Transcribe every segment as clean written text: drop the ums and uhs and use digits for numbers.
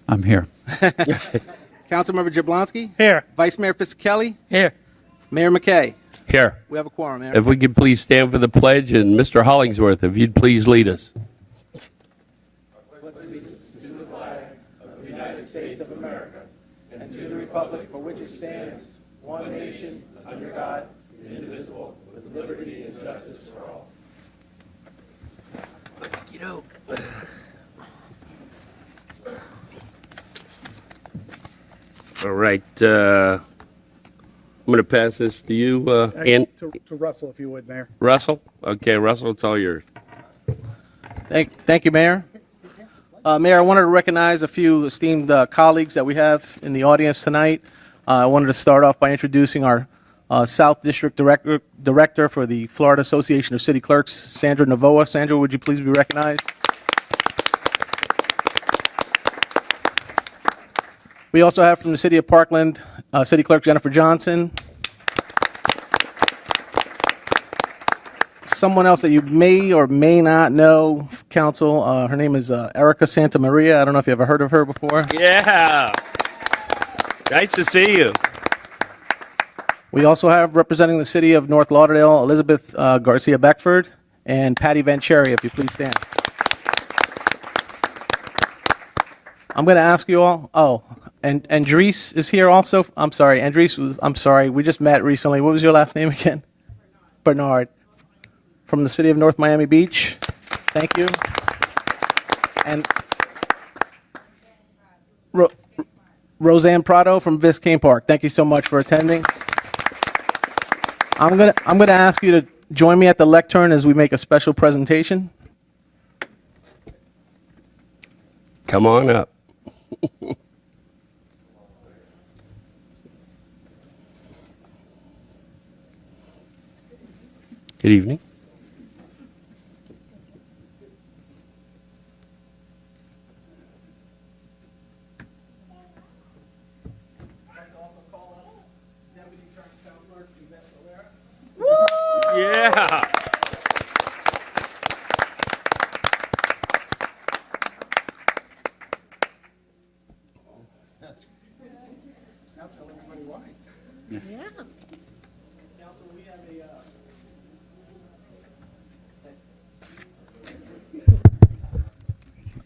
I'm here. Councilmember Jablonski? Here. Vice Mayor Fisickelli? Here. Mayor McKay? Here. We have a quorum, Mayor. If we could please stand for the pledge, and Mr. Hollingsworth, if you'd please lead us. To the flag of the United States of America and to the republic for which it stands, one nation, under God, indivisible, with liberty and justice for all. All right. I'm going to pass this to you, To Russell, if you would, Mayor. Russell. Okay, Russell, it's all yours. Thank you, Mayor. Mayor, I wanted to recognize a few esteemed colleagues that we have in the audience tonight. I wanted to start off by introducing our South District Director for the Florida Association of City Clerks, Sandra Navoa. Sandra, would you please be recognized? We also have from the City of Parkland, City Clerk Jennifer Johnson. Someone else that you may or may not know, Council, her name is Erica Santa Maria. I don't know if you ever heard of her before. Yeah. Nice to see you. We also have representing the City of North Lauderdale, Elizabeth Garcia Beckford, and Patty Vancheri, if you please stand. I'm going to ask you all, and Andres is here also. I'm sorry, we just met recently. What was your last name again? Bernard. From the City of North Miami Beach. Thank you. And Roseanne Prado from Biscayne Park. Thank you so much for attending. I'm gonna ask you to join me at the lectern as we make a special presentation. Come on up. Good evening. Yeah.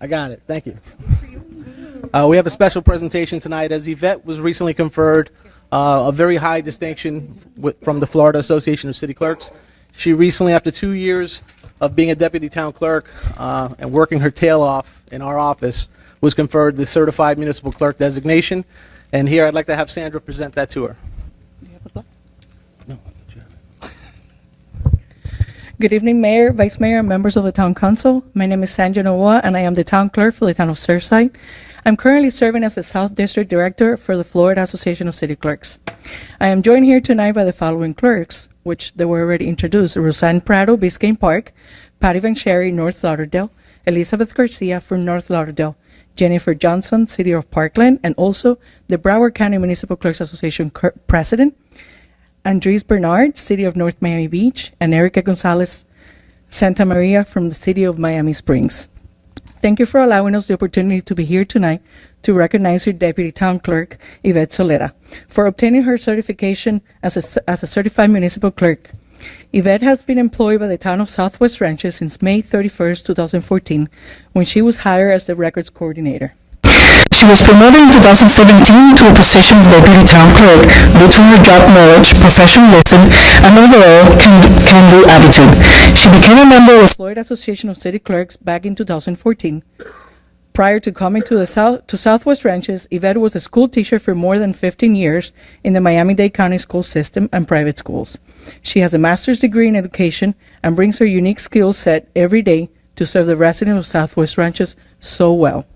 I got it. Thank you. We have a special presentation tonight as Yvette was recently conferred a very high distinction from the Florida Association of City Clerks. She recently, after 2 years of being a deputy town clerk and working her tail off in our office, was conferred the Certified Municipal Clerk designation. And here I'd like to have Sandra present that to her. Good evening, Mayor, Vice Mayor, and members of the Town Council. My name is Sandra Novoa, and I am the Town Clerk for the Town of Surfside. I'm currently serving as the South District Director for the Florida Association of City Clerks. I am joined here tonight by the following clerks, which they were already introduced: Roseanne Prado, Biscayne Park; Patty Vancheri, North Lauderdale; Elizabeth Garcia from North Lauderdale; Jennifer Johnson, City of Parkland, and also the Broward County Municipal Clerks Association President; Andres Bernard, City of North Miami Beach; and Erica Gonzalez Santa Maria from the City of Miami Springs. Thank you for allowing us the opportunity to be here tonight to recognize your Deputy Town Clerk, Yvette Solera, for obtaining her certification as a Certified Municipal Clerk. Yvette has been employed by the Town of Southwest Ranches since May 31st, 2014, when she was hired as the Records Coordinator. She was promoted in 2017 to a position of Deputy Town Clerk due to her job knowledge, professionalism, and overall can-do attitude. She became a member of the Florida Association of City Clerks back in 2014. Prior to coming to Southwest Ranches, Yvette was a school teacher for more than 15 years in the Miami-Dade County school system and private schools. She has a master's degree in education and brings her unique skill set every day to serve the residents of Southwest Ranches so well.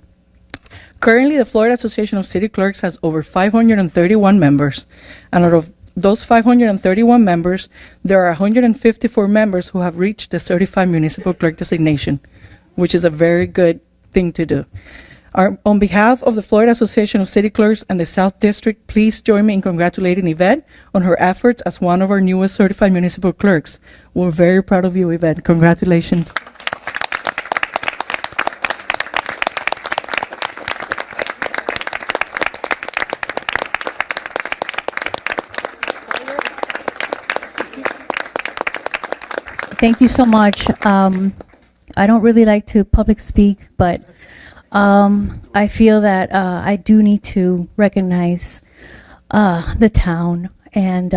Currently, the Florida Association of City Clerks has over 531 members, and out of those 531 members, there are 154 members who have reached the Certified Municipal Clerk designation, which is a very good thing to do. On behalf of the Florida Association of City Clerks and the South District, please join me in congratulating Yvette on her efforts as one of our newest Certified Municipal Clerks. We're very proud of you, Yvette. Congratulations. Thank you so much. I don't really like to public speak, but I feel that I do need to recognize the town and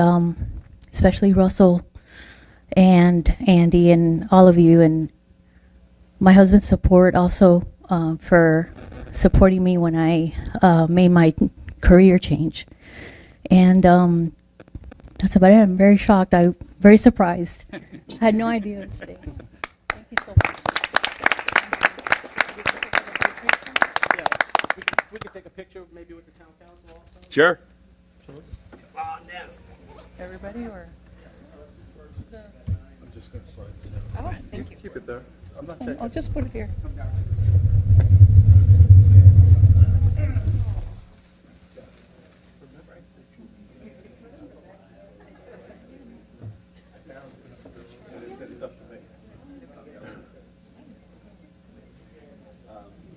especially Russell and Andy and all of you, and my husband's support also for supporting me when I made my career change. And that's about it. I'm very shocked. I'm very surprised. I had no idea. Thank you so much. We could take a picture maybe with the town council also. Sure. Everybody or? I'm just going to slide this out. Oh, thank you. Keep it there. I'm not I'll just put it here. It's up to me.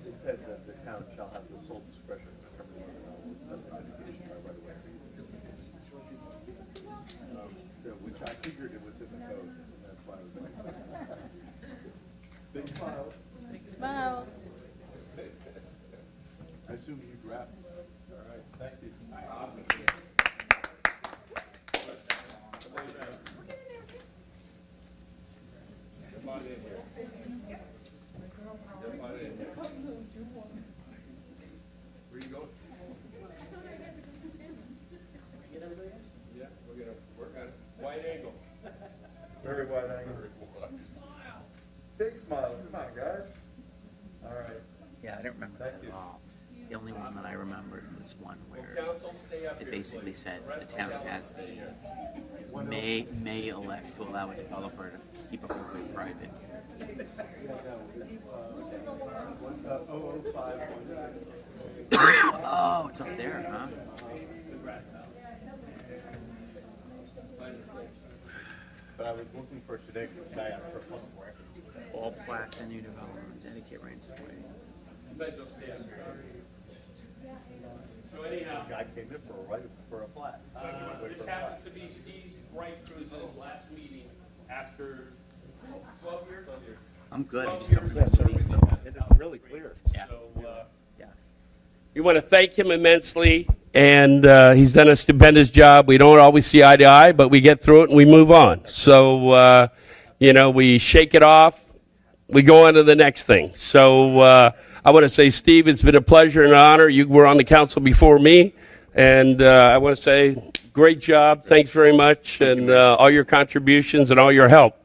It said that the town shall have the sole discretion to determine whether or not it's subject to mitigation by right of way. So, which I figured it was in the code, and that's why I was like, big smile. Smile. I assume you grabbed it. All right, thank you. Very wide angle. Big smiles, come on, guys. All right. Yeah, I don't remember that at all. The only one that I remembered was one where it basically said the town has the may elect to allow a developer to keep a roadway private. Oh, it's up there, huh? But I was looking for today, because I asked for fun more. All plats and new development dedicate rights of way. So anyhow, Guy came in for a flat. this happens to be Steve Wright Cruz's last meeting after 12 years. I'm good. I just don't remember serving so. It's really clear. Yeah. Yeah. We want to thank him immensely, and he's done a stupendous job. We don't always see eye to eye, but we get through it and we move on. So, we shake it off. We go on to the next thing. So I want to say, Steve, it's been a pleasure and an honor. You were on the council before me, and I want to say, great job. Thanks very much, and all your contributions and all your help.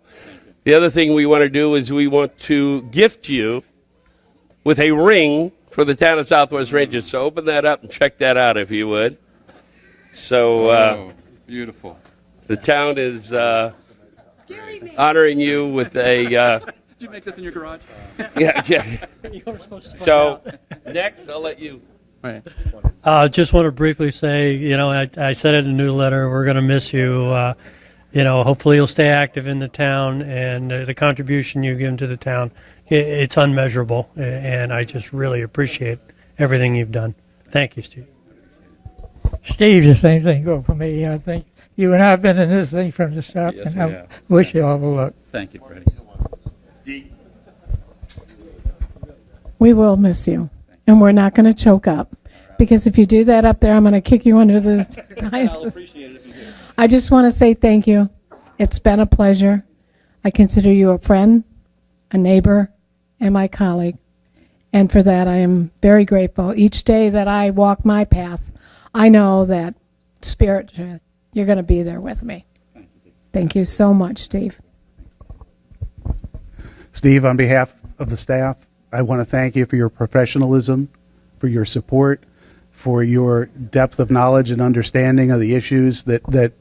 The other thing we want to do is we want to gift you with a ring for the town of Southwest Ranges. So open that up and check that out if you would. So Beautiful. the town is honoring you with a Did you make this in your garage? yeah. So next, I'll let you. Right. Just want to briefly say, I said it in the new letter, we're going to miss you. Hopefully you'll stay active in the town, and the contribution you've given to the town, it's unmeasurable, and I just really appreciate everything you've done. Thank you, Steve. Steve, the same thing go for me. I think you and I have been in this thing from the start, Yes, and we I have. wish you all the luck. Thank you, Freddie. We will miss you, and we're not going to choke up, because if you do that up there, I'm going to kick you under the I'll appreciate it if you do. I just want to say thank you. It's been a pleasure. I consider you a friend, a neighbor, and my colleague, and for that I am very grateful. Each day that I walk my path, I know that Spirit, you're going to be there with me. Thank you so much, Steve. Steve, on behalf of the staff, I want to thank you for your professionalism, for your support, for your depth of knowledge and understanding of the issues that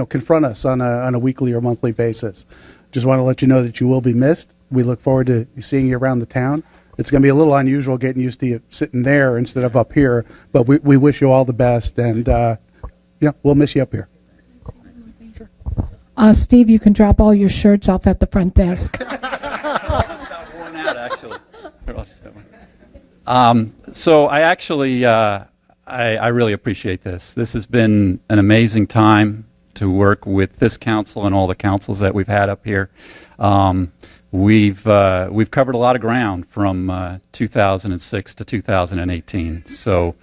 confront us on a weekly or monthly basis. Just want to let you know that you will be missed. We look forward to seeing you around the town. It's going to be a little unusual getting used to you sitting there instead of up here, but we wish you all the best, and we'll miss you up here. Steve, you can drop all your shirts off at the front desk. About worn out, actually. So I actually, I really appreciate this. This has been an amazing time to work with this council and all the councils that we've had up here. We've covered a lot of ground from 2006 to 2018. So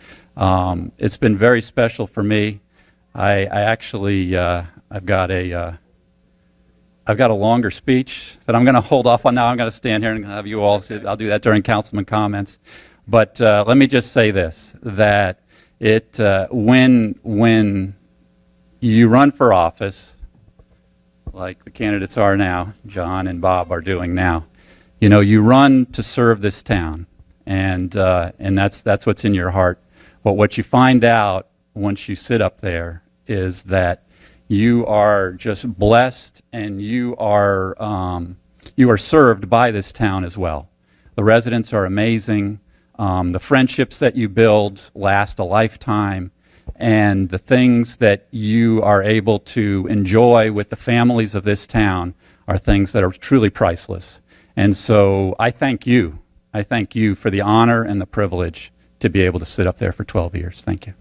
it's been very special for me. I actually I've got a longer speech that I'm going to hold off on now. I'm going to stand here and have you all sit. I'll do that during councilman comments. But let me just say this, that when you run for office, like the candidates are now, John and Bob are doing now, you know, you run to serve this town, and that's what's in your heart. But what you find out once you sit up there is that you are just blessed, and you are served by this town as well. The residents are amazing. The friendships that you build last a lifetime, and the things that you are able to enjoy with the families of this town are things that are truly priceless. And so I thank you. I thank you for the honor and the privilege to be able to sit up there for 12 years. Thank you.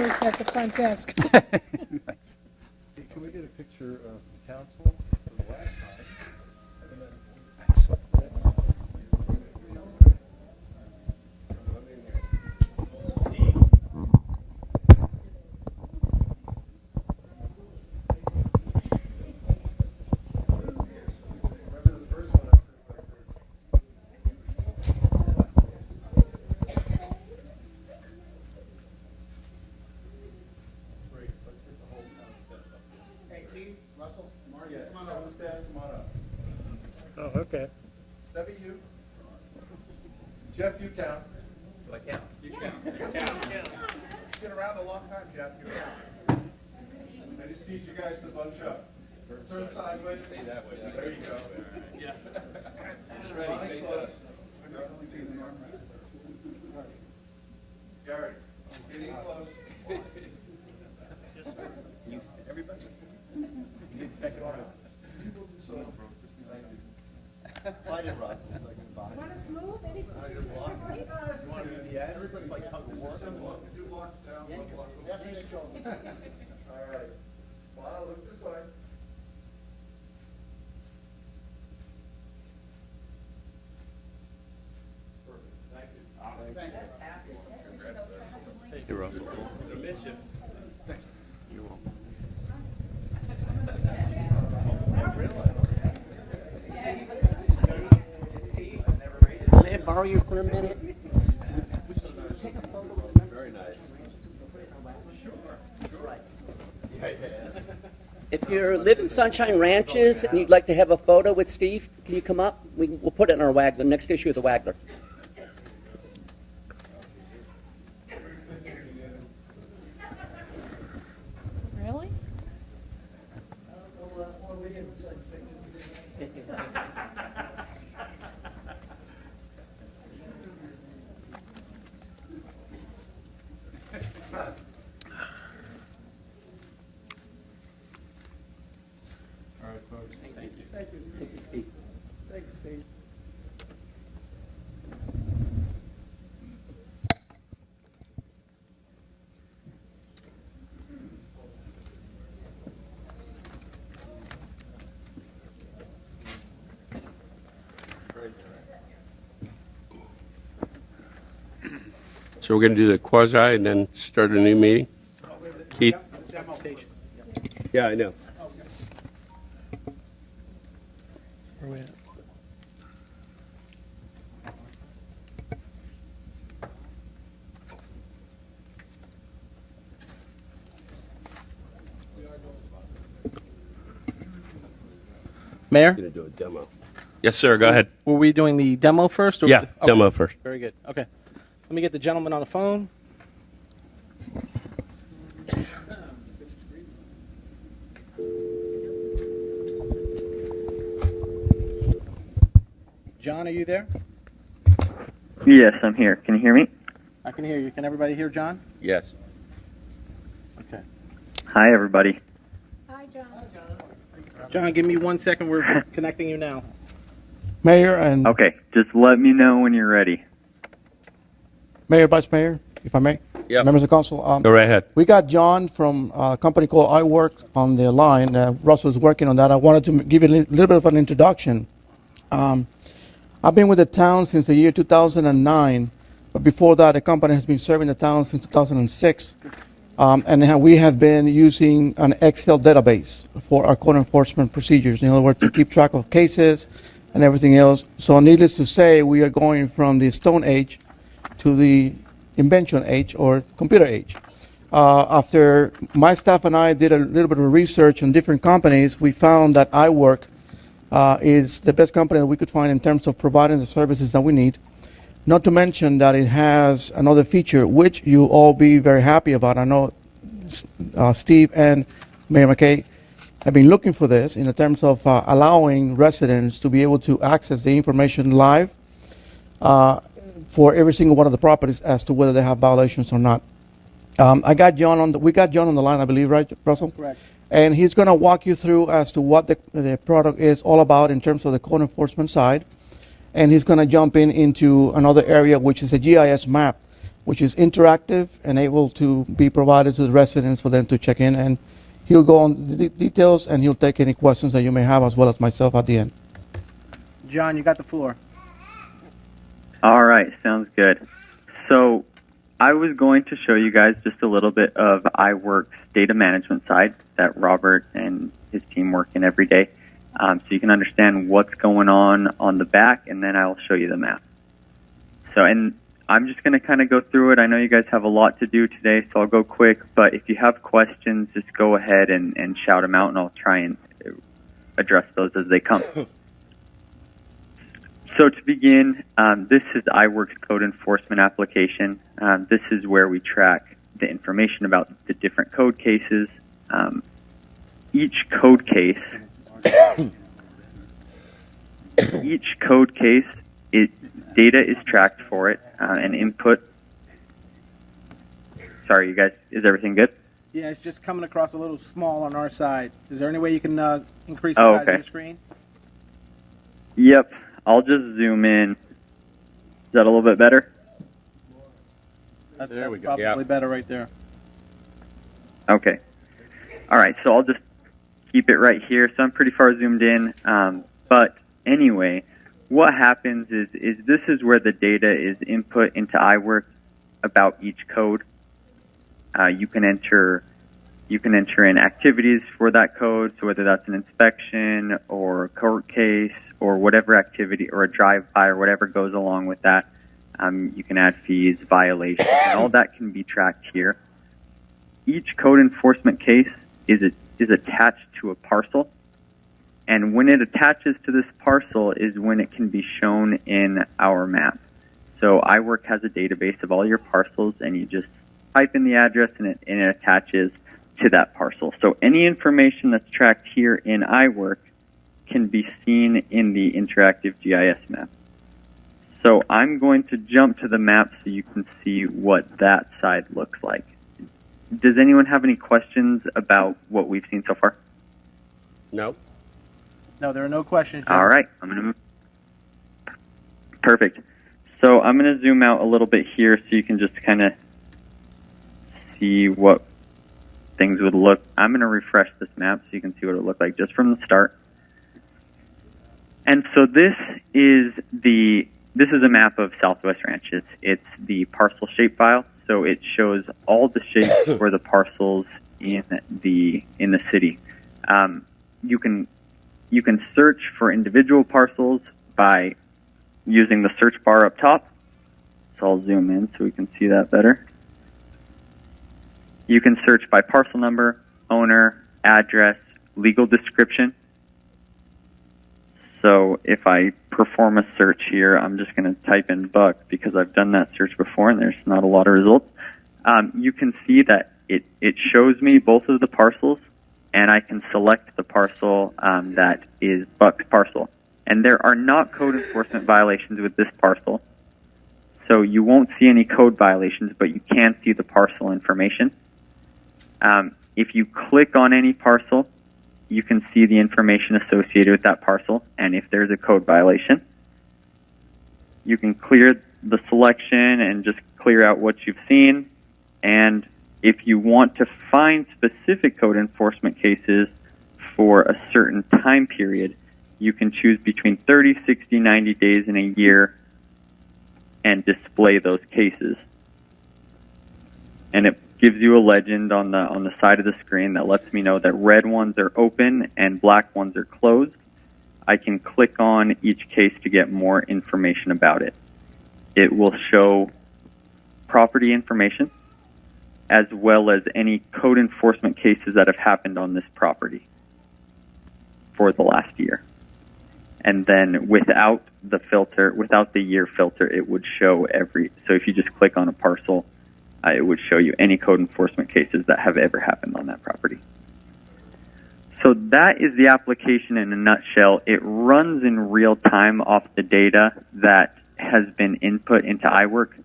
It's at the front desk. Thanks. Can we get a picture of the council for the last time? Oh, okay. That be you? Jeff, you count. Do I count? You count. You count. You've been around a long time, Jeff. You count. I just need you guys to bunch up. Turn sideways. Stay that way. There you go. Yeah. Ready. Face us. Gary, getting close. Everybody. Second one. Slide in, Russell, so I can buy. Want us to move? Everybody's like tug of war. Do blocks down, one block. All right. Smile, look this way. Perfect. Thank you. Thank you. Hey, Russell. You're welcome. Can I borrow you for a minute? Very nice. Sure. If you live in Sunshine Ranches and you'd like to have a photo with Steve, can you come up? We'll put it in our Wagler, next issue of the Wagler. Really? All right, folks. Thank you. Thank you, Steve. Thank you, Steve. So we're going to do the quasi and then start a new meeting? Keith? Yeah, I know. Where we at? Mayor, Going to do a demo. Yes, sir. Go ahead. were we doing the demo first? Or Yeah, okay. demo first. Very good. Okay. Let me get the gentleman on the phone. John, are you there? Yes, I'm here. Can you hear me? I can hear you. Can everybody hear John? Yes. Okay. Hi, everybody. Hi, John. John, give me 1 second. We're connecting you now. Mayor and Okay, just let me know when you're ready. Mayor, Vice Mayor, if I may. Yep. Members of council. Go right ahead. We got John from a company called iWork on the line. Russell's working on that. I wanted to give you a little bit of an introduction. I've been with the town since the year 2009, but before that, the company has been serving the town since 2006. We have been using an Excel database for our code enforcement procedures. In other words, to keep track of cases and everything else. So needless to say, we are going from the Stone Age to the invention age or computer age. After my staff and I did a little bit of research on different companies, we found that iWork is the best company that we could find in terms of providing the services that we need. Not to mention that it has another feature which you'll all be very happy about. I know Steve and Mayor McKay have been looking for this in terms of allowing residents to be able to access the information live for every single one of the properties as to whether they have violations or not. We got John on the line, I believe, right, Russell? Correct. And he's going to walk you through as to what the product is all about in terms of the code enforcement side. And he's going to jump into another area, which is a GIS map, which is interactive and able to be provided to the residents for them to check in. And he'll go on the details and he'll take any questions that you may have, as well as myself at the end. John, you got the floor. All right, sounds good. So I was going to show you guys just a little bit of iWork's data management side that Robert and his team work in every day, so you can understand what's going on the back, and then I'll show you the map. So, and I'm just going to kind of go through it. I know you guys have a lot to do today, so I'll go quick, but if you have questions, just go ahead and shout them out, and I'll try and address those as they come. So to begin, this is iWork's code enforcement application. This is where we track the information about the different code cases. Each code case, data is tracked for it, and input. Sorry, you guys, is everything good? Yeah, it's just coming across a little small on our side. Is there any way you can increase the size of your screen? Yep. I'll just zoom in. Is that a little bit better? That's probably better right there. Okay. All right, so I'll just keep it right here. So I'm pretty far zoomed in. But anyway, what happens is this is where the data is input into iWork about each code. You can enter in activities for that code, so whether that's an inspection or a court case or whatever activity or a drive-by or whatever goes along with that. You can add fees, violations, and all that can be tracked here. Each code enforcement case is attached to a parcel, and when it attaches to this parcel is when it can be shown in our map. So iWork has a database of all your parcels, and you just type in the address and it attaches to that parcel. So any information that's tracked here in iWork can be seen in the interactive GIS map. So I'm going to jump to the map so you can see what that side looks like. Does anyone have any questions about what we've seen so far? No. No, there are no questions, John. All right. Perfect. So I'm going to zoom out a little bit here so you can just kind of see what things would look. I'm going to refresh this map so you can see what it looked like just from the start. And so this is a map of Southwest Ranches. It's the parcel shape file, so it shows all the shapes for the parcels in the city. You can search for individual parcels by using the search bar up top. So I'll zoom in so we can see that better. You can search by parcel number, owner, address, legal description. So if I perform a search here, I'm just going to type in Buck because I've done that search before and there's not a lot of results. You can see that it shows me both of the parcels, and I can select the parcel that is Buck's parcel. And there are not code enforcement violations with this parcel. So you won't see any code violations, but you can see the parcel information. If you click on any parcel, you can see the information associated with that parcel and if there's a code violation. you can clear the selection and just clear out what you've seen. And if you want to find specific code enforcement cases for a certain time period, you can choose between 30, 60, 90 days, and a year and display those cases. And it gives you a legend on the side of the screen that lets me know that red ones are open and black ones are closed. I can click on each case to get more information about it. It will show property information as well as any code enforcement cases that have happened on this property for the last year. And then without the filter, without the year filter, it would show so if you just click on a parcel, it would show you any code enforcement cases that have ever happened on that property. So that is the application in a nutshell. It runs in real time off the data that has been input into iWork.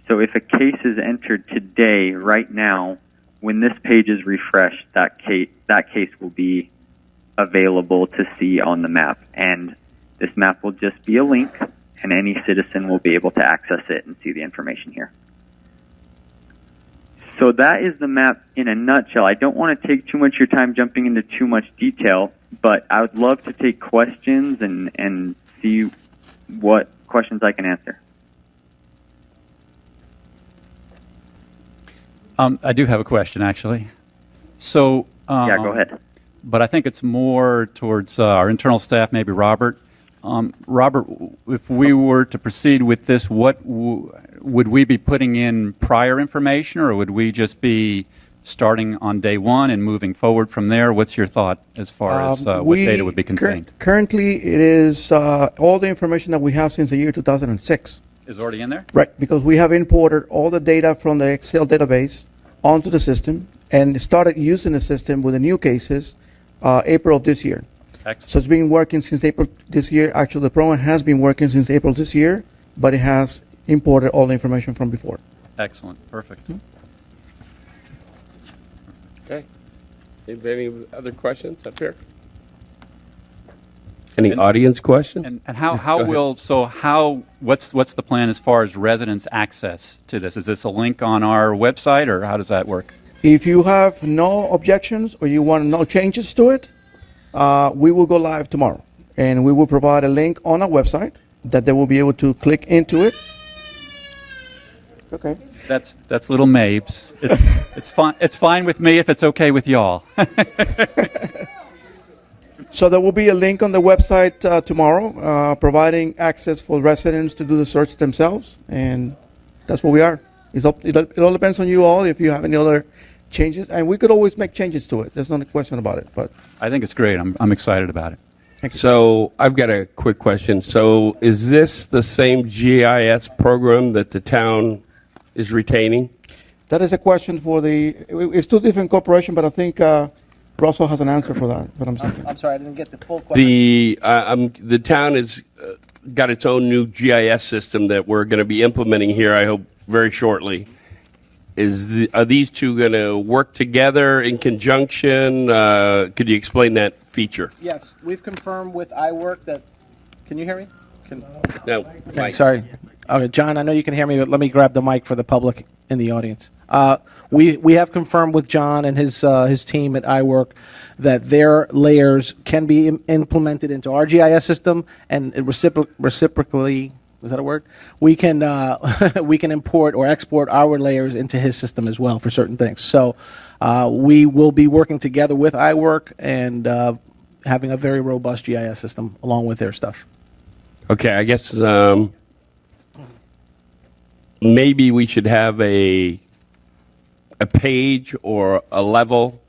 So if a case is entered today, right now, when this page is refreshed, that case will be available to see on the map. And this map will just be a link, and any citizen will be able to access it and see the information here. So that is the map in a nutshell. I don't want to take too much of your time jumping into too much detail, but I would love to take questions and see what questions I can answer. I do have a question, actually. So, yeah, go ahead. But I think it's more towards our internal staff, maybe Robert. Robert, if we were to proceed with this, what would we be putting in prior information, or would we just be starting on day one and moving forward from there? What's your thought as far as what data would be contained? Currently, it is all the information that we have since the year 2006. Is already in there? Right, because we have imported all the data from the Excel database onto the system and started using the system with the new cases April of this year. Excellent. So it's been working since April this year. Actually, the program has been working since April this year, but it has imported all the information from before. Excellent. Perfect. Okay. Any other questions up here? Any audience questions? And what's the plan as far as residents' access to this? Is this a link on our website, or how does that work? If you have no objections or you want no changes to it, we will go live tomorrow, and we will provide a link on our website that they will be able to click into it. Okay. That's little Mabes. It's fine. It's fine with me if it's okay with y'all. So there will be a link on the website tomorrow, providing access for residents to do the search themselves, and that's where we are. It all depends on you all if you have any other changes, and we could always make changes to it. There's no question about it. But I think it's great. I'm excited about it. So I've got a quick question. So is this the same GIS program that the town is retaining? That is a question for it's two different corporations, but I think Russell has an answer for that. But I'm sorry, I didn't get the full question. The town has got its own new GIS system that we're going to be implementing here, I hope, very shortly. Are these two going to work together in conjunction? Could you explain that feature? Yes, we've confirmed with iWork that. Can you hear me? No. Okay, sorry. Okay, John, I know you can hear me, but let me grab the mic for the public in the audience. We have confirmed with John and his team at iWork that their layers can be implemented into our GIS system, and reciprocally. Is that a word? We can import or export our layers into his system as well for certain things. So we will be working together with iWork and having a very robust GIS system along with their stuff. Okay, I guess maybe we should have a page or a level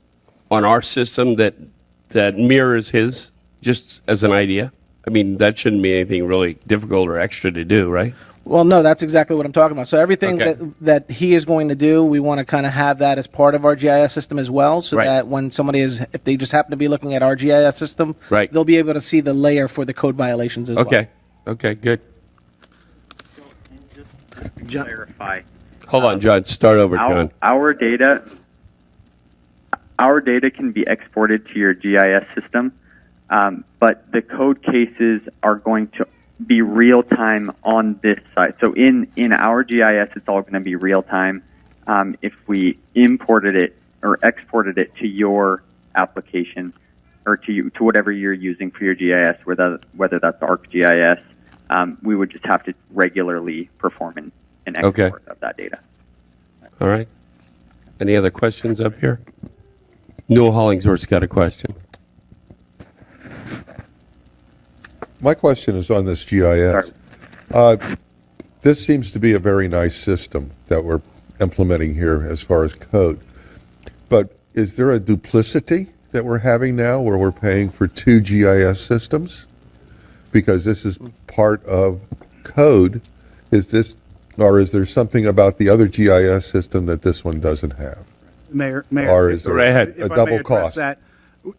on our system that mirrors his, just as an idea. I mean, that shouldn't be anything really difficult or extra to do, right? Well, no, that's exactly what I'm talking about. So everything that he is going to do, we want to kind of have that as part of our GIS system as well, so that when somebody if they just happen to be looking at our GIS system, they'll be able to see the layer for the code violations as well. Okay, good. Just clarify. Hold on, John. Start over, John. Our data can be exported to your GIS system, but the code cases are going to be real time on this side. So in our GIS, it's all going to be real time. If we imported it or exported it to your application or to whatever you're using for your GIS, whether that's ArcGIS, we would just have to regularly perform an export of that data. All right. Any other questions up here? Newell Hollingsworth's got a question. My question is on this GIS. This seems to be a very nice system that we're implementing here as far as code. But is there a duplicity that we're having now where we're paying for two GIS systems? Because this is part of code. Is there something about the other GIS system that this one doesn't have? Mayor, Or is there if a I may double address cost? that,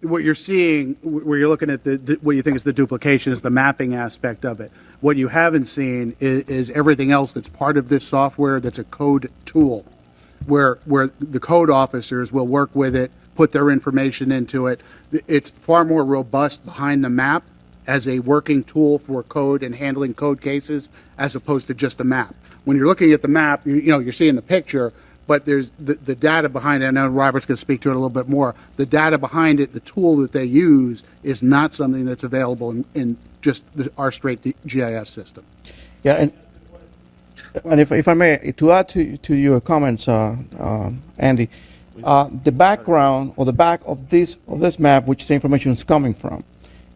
what you're seeing, where you're looking at what you think is the duplication, is the mapping aspect of it. What you haven't seen is everything else that's part of this software that's a code tool, where the code officers will work with it, put their information into it. It's far more robust behind the map as a working tool for code and handling code cases, as opposed to just a map. When you're looking at the map, you're seeing the picture, but there's the data behind it. I know Robert's going to speak to it a little bit more. The data behind it, the tool that they use, is not something that's available in just our straight GIS system. Yeah, and if I may, to add to your comments, Andy, the background or the back of this map, which the information is coming from,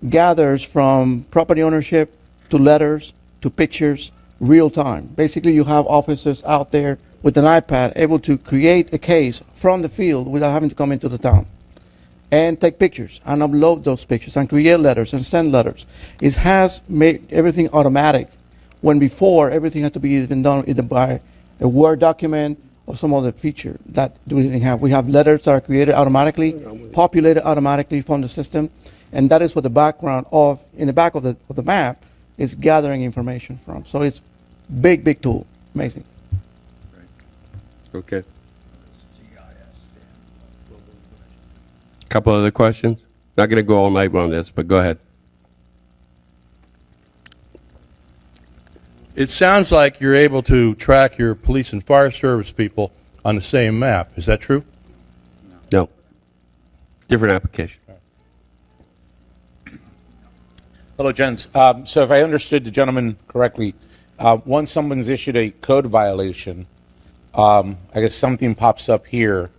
gathers from property ownership to letters to pictures, real time. Basically, you have officers out there with an iPad able to create a case from the field without having to come into the town and take pictures and upload those pictures and create letters and send letters. It has made everything automatic, when before everything had to be even done either by a Word document or some other feature that we didn't have. We have letters that are created automatically, populated automatically from the system, and that is what the background in the back of the map is gathering information from. So it's big tool, amazing. Okay. Couple other questions? Not going to go all night on this, but go ahead. It sounds like you're able to track your police and fire service people on the same map. Is that true? No. Different application. Hello, gents. So if I understood the gentleman correctly, once someone's issued a code violation, I guess something pops up here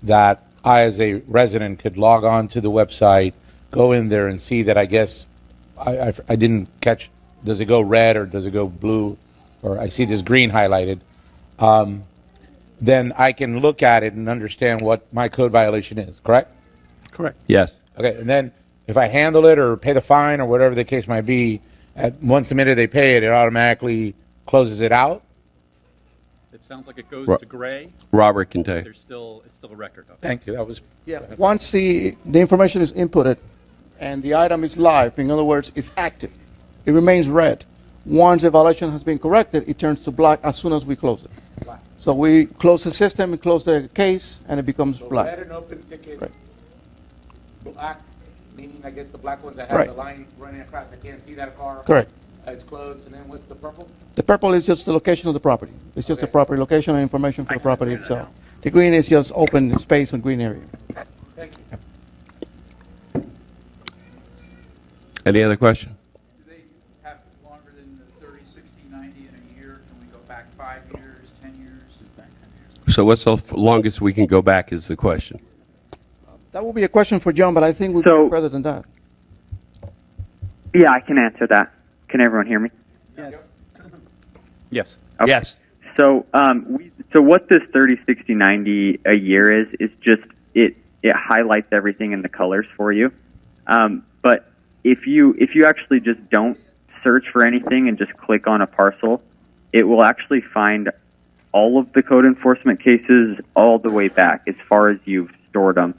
that I, as a resident, could log on to the website, go in there and see that I guess I didn't catch, does it go red or does it go blue? Or I see this green highlighted. Then I can look at it and understand what my code violation is, correct? Correct. Yes. Okay, and then if I handle it or pay the fine or whatever the case might be, once the minute they pay it, it automatically closes it out? It sounds like it goes Ro- to gray. Robert can tell you. It's still a record of it. Thank you. That was Once the information is inputted and the item is live, in other words, it's active, it remains red. Once the violation has been corrected, it turns to black as soon as we close it. So we close the system, we close the case, and it becomes black. red and open ticket, Right. black, meaning I guess the black ones that have Right. the line running across, I can't see that car. Correct. It's closed, and then what's the purple? The purple is just the location of the property. It's just the property location and information for the property itself. The green is just open space and green area. Thank you. Any other question? Do they have longer than the 30, 60, 90 in a year? Can we go back 5 years, 10 years? So what's the longest we can go back is the question. That will be a question for John, but I think we'll go further than that. Yeah, I can answer that. Can everyone hear me? Yes. Yes. Okay. Yes. So, so what this 30, 60, 90 a year is just it highlights everything in the colors for you. But if you actually just don't search for anything and just click on a parcel, it will actually find all of the code enforcement cases all the way back as far as you've stored them.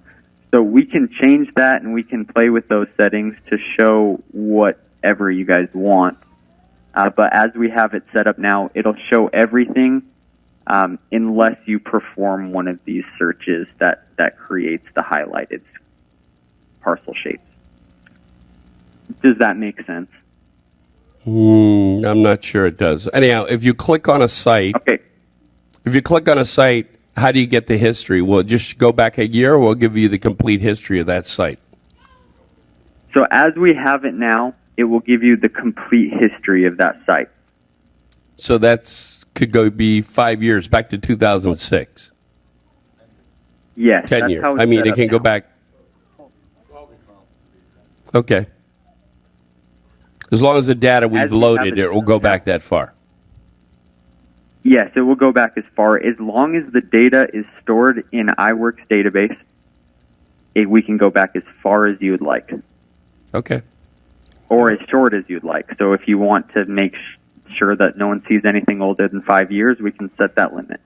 So we can change that and we can play with those settings to show whatever you guys want. But as we have it set up now, it'll show everything unless you perform one of these searches that creates the highlighted parcel shapes. Does that make sense? I'm not sure it does. Anyhow, if you click on a site, how do you get the history? Will it just go back a year, or will it give you the complete history of that site? So as we have it now, it will give you the complete history of that site. So that's could go be 5 years, back to 2006. Yes, 10 that's years. how it's I mean, set it up can go now. back. Okay. As long as the data As we've we have loaded, it it will go back that far. Yes, it will go back as far as long as the data is stored in iWorks database. We can go back as far as you'd like, Okay. or as short as you'd like. So if you want to make sure that no one sees anything older than 5 years, we can set that limit.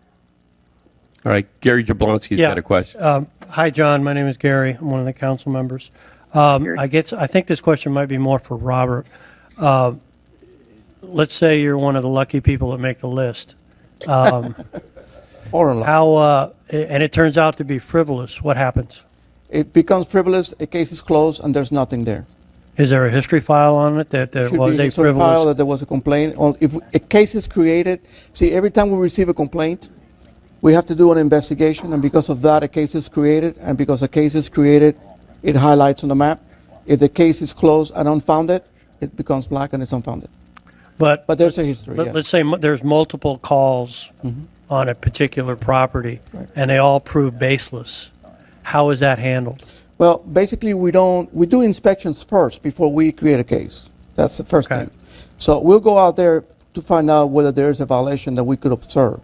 All right. Gary Jablonski's got a question. Hi, John. My name is Gary. I'm one of the council members. I think this question might be more for Robert. Let's say you're one of the lucky people that make the list. Or a lot. How and it turns out to be frivolous. What happens? It becomes frivolous, a case is closed, and there's nothing there. Is there a history file on it that there Should was be a a certain file frivolous? that there was a complaint. Or if a case is created, see, every time we receive a complaint, we have to do an investigation, and because of that, a case is created, and because a case is created, it highlights on the map. If the case is closed and unfounded, it becomes black and it's unfounded. But there's a history. Yeah. Let's say there's multiple calls on a particular property, and they all prove baseless. How is that handled? Well, basically, we do inspections first before we create a case. That's the first thing. So we'll go out there to find out whether there is a violation that we could observe.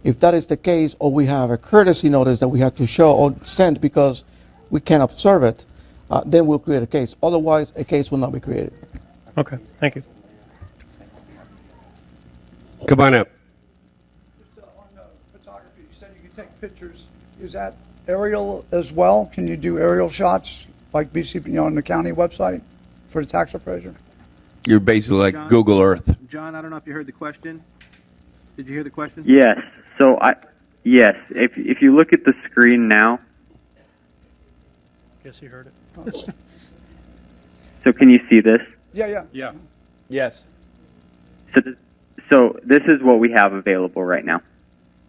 If that is the case, or we have a courtesy notice that we have to show or send because we can't observe it, then we'll create a case. Otherwise, a case will not be created. Okay, thank you. Come on up. Photography, you said you can take pictures. Is that aerial as well? Can you do aerial shots like BCP on the county website for the tax appraiser? You're basically like John? Google Earth. John, I don't know if you heard the question. Did you hear the question? Yes. So if you look at the screen now, Guess you heard it. so can you see this? Yeah. Yes. So this is what we have available right now.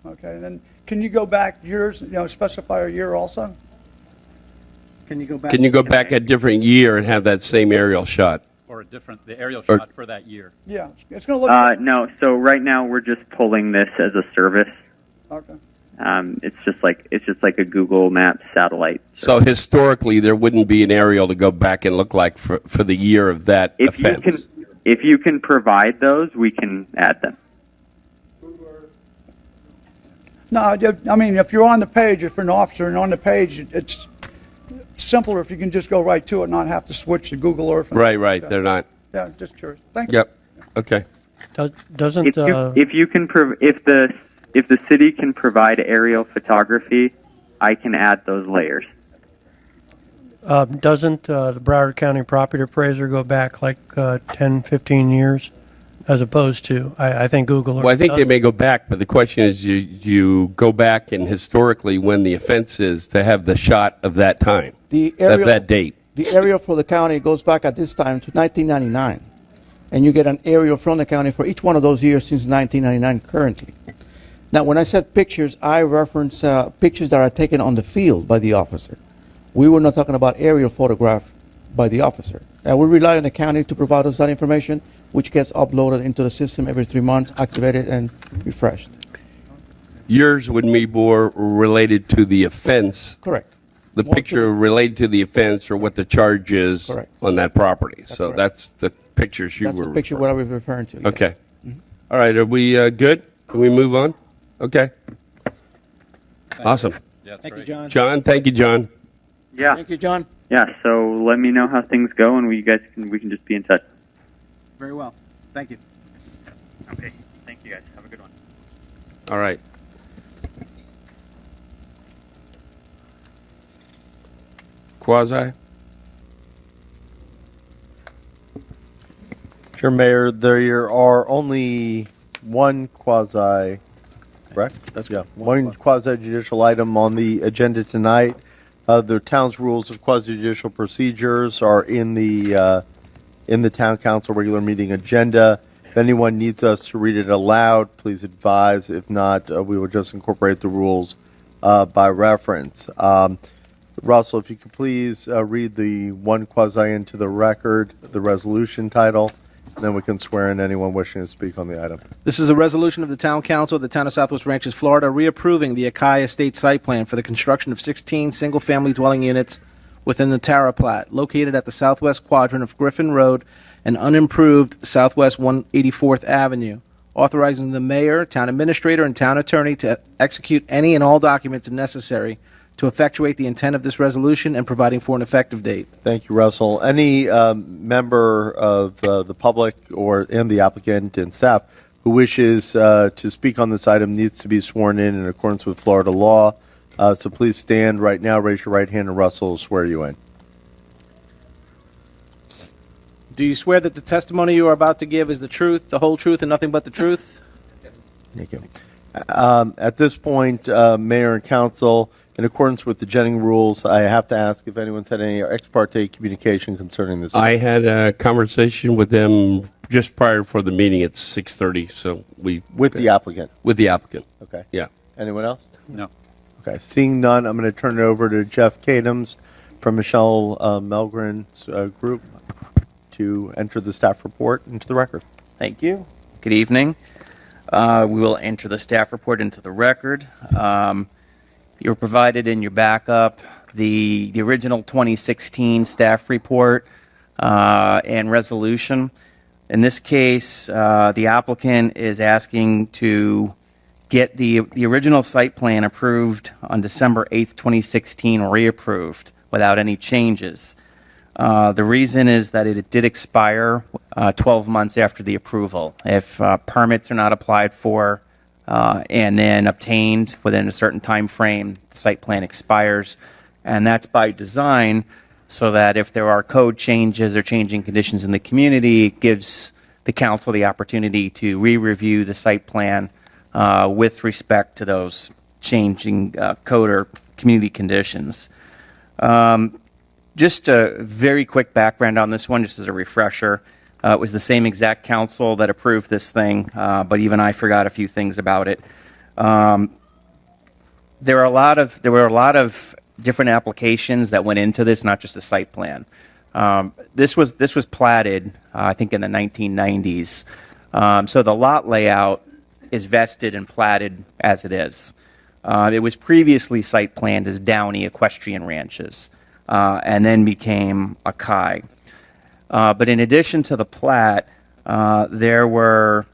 Okay, and then can you go back years, specify a year also? Can you go back? Can you go back a different year and have that same aerial shot? Or the aerial Or- shot for that year. Yeah, it's going to look. No, so right now we're just pulling this as a service. Okay. It's just like a Google Maps satellite. So historically, there wouldn't be an aerial to go back and look like for the year of that offense. If you can provide those, we can add them. No, I mean, if you're on the page, if you're an officer and on the page, it's simpler if you can just go right to it, not have to switch to Google Earth. Right. They're not. Yeah, just curious. Thank you. Yep. Okay. Doesn't If the city can provide aerial photography, I can add those layers. Doesn't the Broward County property appraiser go back like 10, 15 years, as opposed to I think Google Earth Well, I think they does? may go back, but the question is, you go back and historically when the offense is to have the shot of that time, The aerial, that date. The aerial for the county goes back at this time to 1999, and you get an aerial from the county for each one of those years since 1999 currently. Now, when I said pictures, I reference pictures that are taken on the field by the officer. We were not talking about aerial photograph by the officer. We rely on the county to provide us that information, which gets uploaded into the system every 3 months, activated and refreshed. Yours would be more related to the offense. Correct. The picture related to the offense or what the charge is on that property. So that's the pictures you That's were the picture what I was referring to. yeah. Okay. All right. Are we good? Can we move on? Okay. Awesome. Thank you, John. John, thank you, John. Yeah. Thank you, John. Yeah. So let me know how things go, and we can just be in touch. Very well. Thank you. Okay. Thank you, guys. Have a good one. All right. Quasi? Sure, Mayor. There are only one quasi, correct? That's one quasi judicial item on the agenda tonight. The town's rules of quasi judicial procedures are in the in the town council regular meeting agenda. If anyone needs us to read it aloud, please advise. If not, we will just incorporate the rules by reference. Russell, if you could please read the one quasi into the record, the resolution title, and then we can swear in anyone wishing to speak on the item. This is a resolution of the Town Council of the Town of Southwest Ranches, Florida, reapproving the Akai Estate site plan for the construction of 16 single-family dwelling units within the Tara Plat, located at the southwest quadrant of Griffin Road and unimproved Southwest 184th Avenue, authorizing the mayor, town administrator, and town attorney to execute any and all documents necessary to effectuate the intent of this resolution and providing for an effective date. Thank you, Russell. Any member of the public and the applicant and staff who wishes to speak on this item needs to be sworn in accordance with Florida law. So please stand right now, raise your right hand, and Russell will swear you in. Do you swear that the testimony you are about to give is the truth, the whole truth, and nothing but the truth? Yes. Thank you. At this point, Mayor and Council, in accordance with the Jennings rules, I have to ask if anyone's had any ex parte communication concerning this. I had a conversation with them just prior for the meeting at 6:30. So with the applicant. With the applicant. Okay. Yeah. Anyone else? No. Okay. Seeing none, I'm going to turn it over to Jeff Cadams from Michelle Melgren's group to enter the staff report into the record. Thank you. Good evening. We will enter the staff report into the record. You're provided in your backup the original 2016 staff report and resolution. In this case, the applicant is asking to get the original site plan approved on December 8th, 2016, reapproved without any changes. The reason is that it did expire 12 months after the approval. If permits are not applied for and then obtained within a certain time frame, the site plan expires. And that's by design so that if there are code changes or changing conditions in the community, it gives the council the opportunity to re-review the site plan with respect to those changing code or community conditions. Just a very quick background on this one, just as a refresher. It was the same exact council that approved this thing, but even I forgot a few things about it. There were a lot of different applications that went into this, not just a site plan. This was platted, I think, in the 1990s. So the lot layout is vested and platted as it is. It was previously site planned as Downey Equestrian Ranches, and then became Akai. But in addition to the plat, there were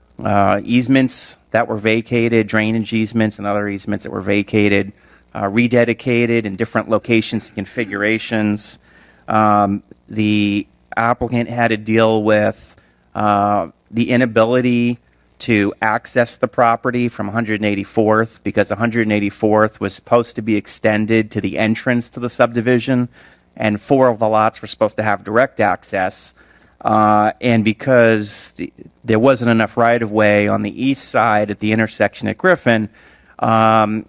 easements that were vacated, drainage easements and other easements that were vacated, rededicated in different locations and configurations. The applicant had to deal with the inability to access the property from 184th because 184th was supposed to be extended to the entrance to the subdivision, and 4 of the lots were supposed to have direct access. And because there wasn't enough right-of-way on the east side at the intersection at Griffin, a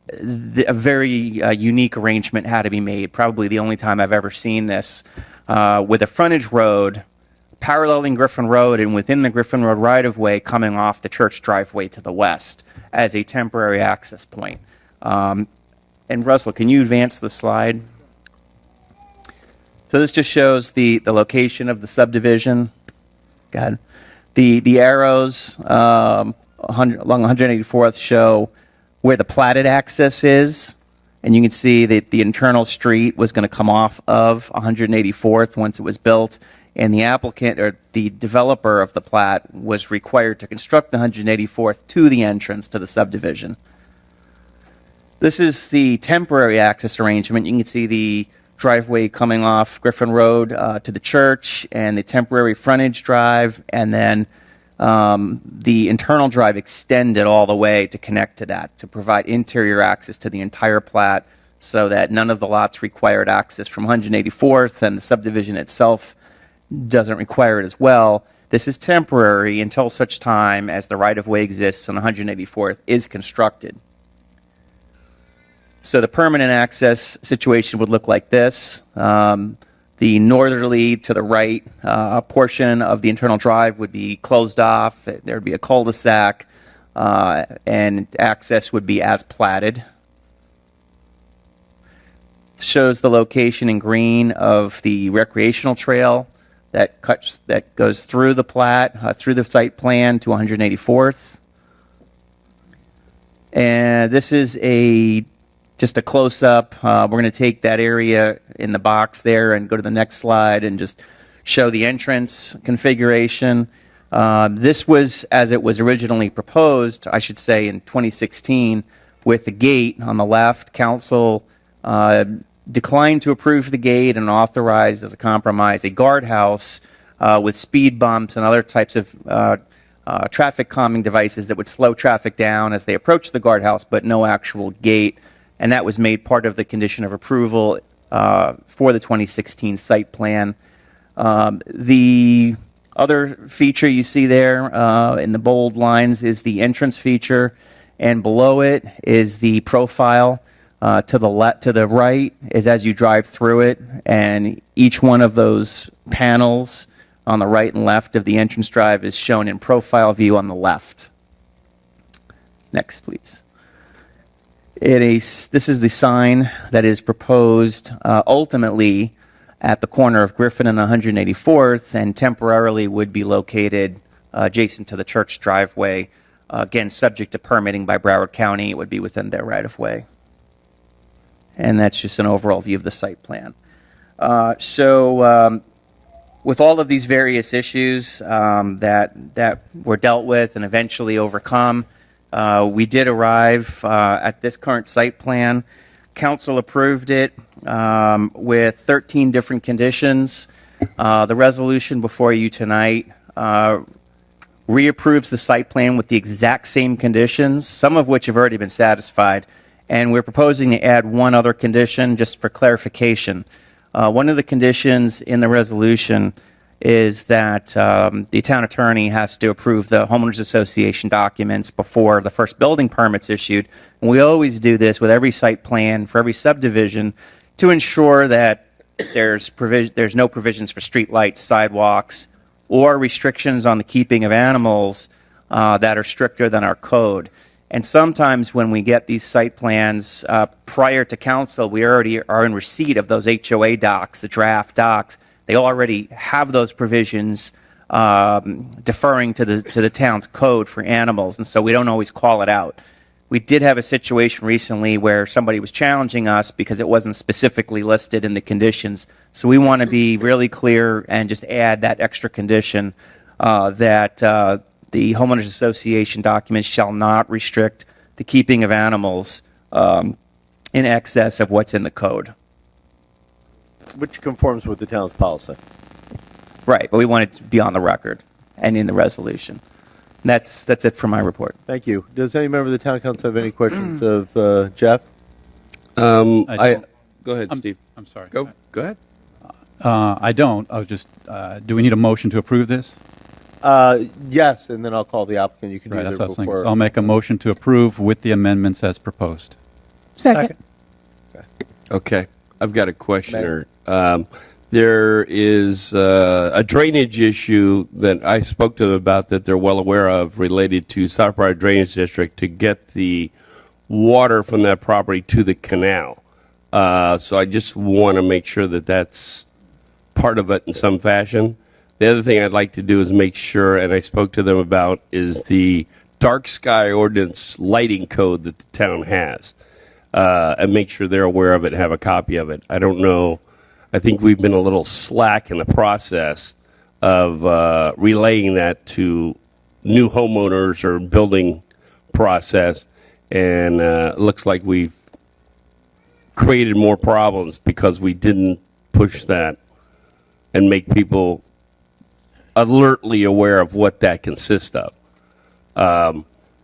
very unique arrangement had to be made, probably the only time I've ever seen this, with a frontage road paralleling Griffin Road and within the Griffin Road right-of-way coming off the church driveway to the west as a temporary access point. And Russell, can you advance the slide? So this just shows the location of the subdivision. Go ahead. The arrows along 184th show where the platted access is, and you can see that the internal street was going to come off of 184th once it was built, and the applicant or the developer of the plat was required to construct the 184th to the entrance to the subdivision. This is the temporary access arrangement. You can see the driveway coming off Griffin Road to the church and the temporary frontage drive, and then the internal drive extended all the way to connect to that to provide interior access to the entire plat so that none of the lots required access from 184th, and the subdivision itself doesn't require it as well. This is temporary until such time as the right-of-way exists and 184th is constructed. So the permanent access situation would look like this. The northerly to the right portion of the internal drive would be closed off. There would be a cul-de-sac, and access would be as platted. Shows the location in green of the recreational trail that goes through the plat, through the site plan to 184th. And this is just a close-up. We're going to take that area in the box there and go to the next slide and just show the entrance configuration. This was as it was originally proposed, I should say, in 2016, with the gate on the left. Council declined to approve the gate and authorized as a compromise a guardhouse with speed bumps and other types of traffic calming devices that would slow traffic down as they approach the guardhouse, but no actual gate. And that was made part of the condition of approval for the 2016 site plan. The other feature you see there in the bold lines is the entrance feature, and below it is the profile. To the right is as you drive through it, and each one of those panels on the right and left of the entrance drive is shown in profile view on the left. Next, please. This is the sign that is proposed ultimately at the corner of Griffin and 184th, and temporarily would be located adjacent to the church driveway. Again, subject to permitting by Broward County, it would be within their right-of-way. And that's just an overall view of the site plan. With all of these various issues that were dealt with and eventually overcome, we did arrive at this current site plan. Council approved it with 13 different conditions. The resolution before you tonight reapproves the site plan with the exact same conditions, some of which have already been satisfied. And we're proposing to add one other condition just for clarification. One of the conditions in the resolution is that the town attorney has to approve the homeowners association documents before the first building permit's issued. And we always do this with every site plan for every subdivision to ensure that there's no provisions for streetlights, sidewalks, or restrictions on the keeping of animals that are stricter than our code. And sometimes when we get these site plans prior to council, we already are in receipt of those HOA docs, the draft docs. They already have those provisions deferring to the town's code for animals, and so we don't always call it out. We did have a situation recently where somebody was challenging us because it wasn't specifically listed in the conditions. So we want to be really clear and just add that extra condition that the homeowners association documents shall not restrict the keeping of animals in excess of what's in the code. Which conforms with the town's policy. Right, but we want it to be on the record and in the resolution. That's it for my report. Thank you. Does any member of the town council have any questions of Jeff? Go ahead, Steve. I'm sorry. Go ahead. I don't. I was just. Do we need a motion to approve this? Yes, and then I'll call the applicant. You can do Right, that's either what I was thinking. before. So I'll make a motion to approve with the amendments as proposed. Second. Okay, I've got a questioner. There is a drainage issue that I spoke to them about that they're well aware of related to South Broward Drainage District to get the water from that property to the canal. So I just want to make sure that that's part of it in some fashion. The other thing I'd like to do is make sure, and I spoke to them about, is the dark sky ordinance lighting code that the town has. And make sure they're aware of it and have a copy of it. I don't know. I think we've been a little slack in the process of relaying that to new homeowners or building process, and it looks like we've created more problems because we didn't push that and make people alertly aware of what that consists of.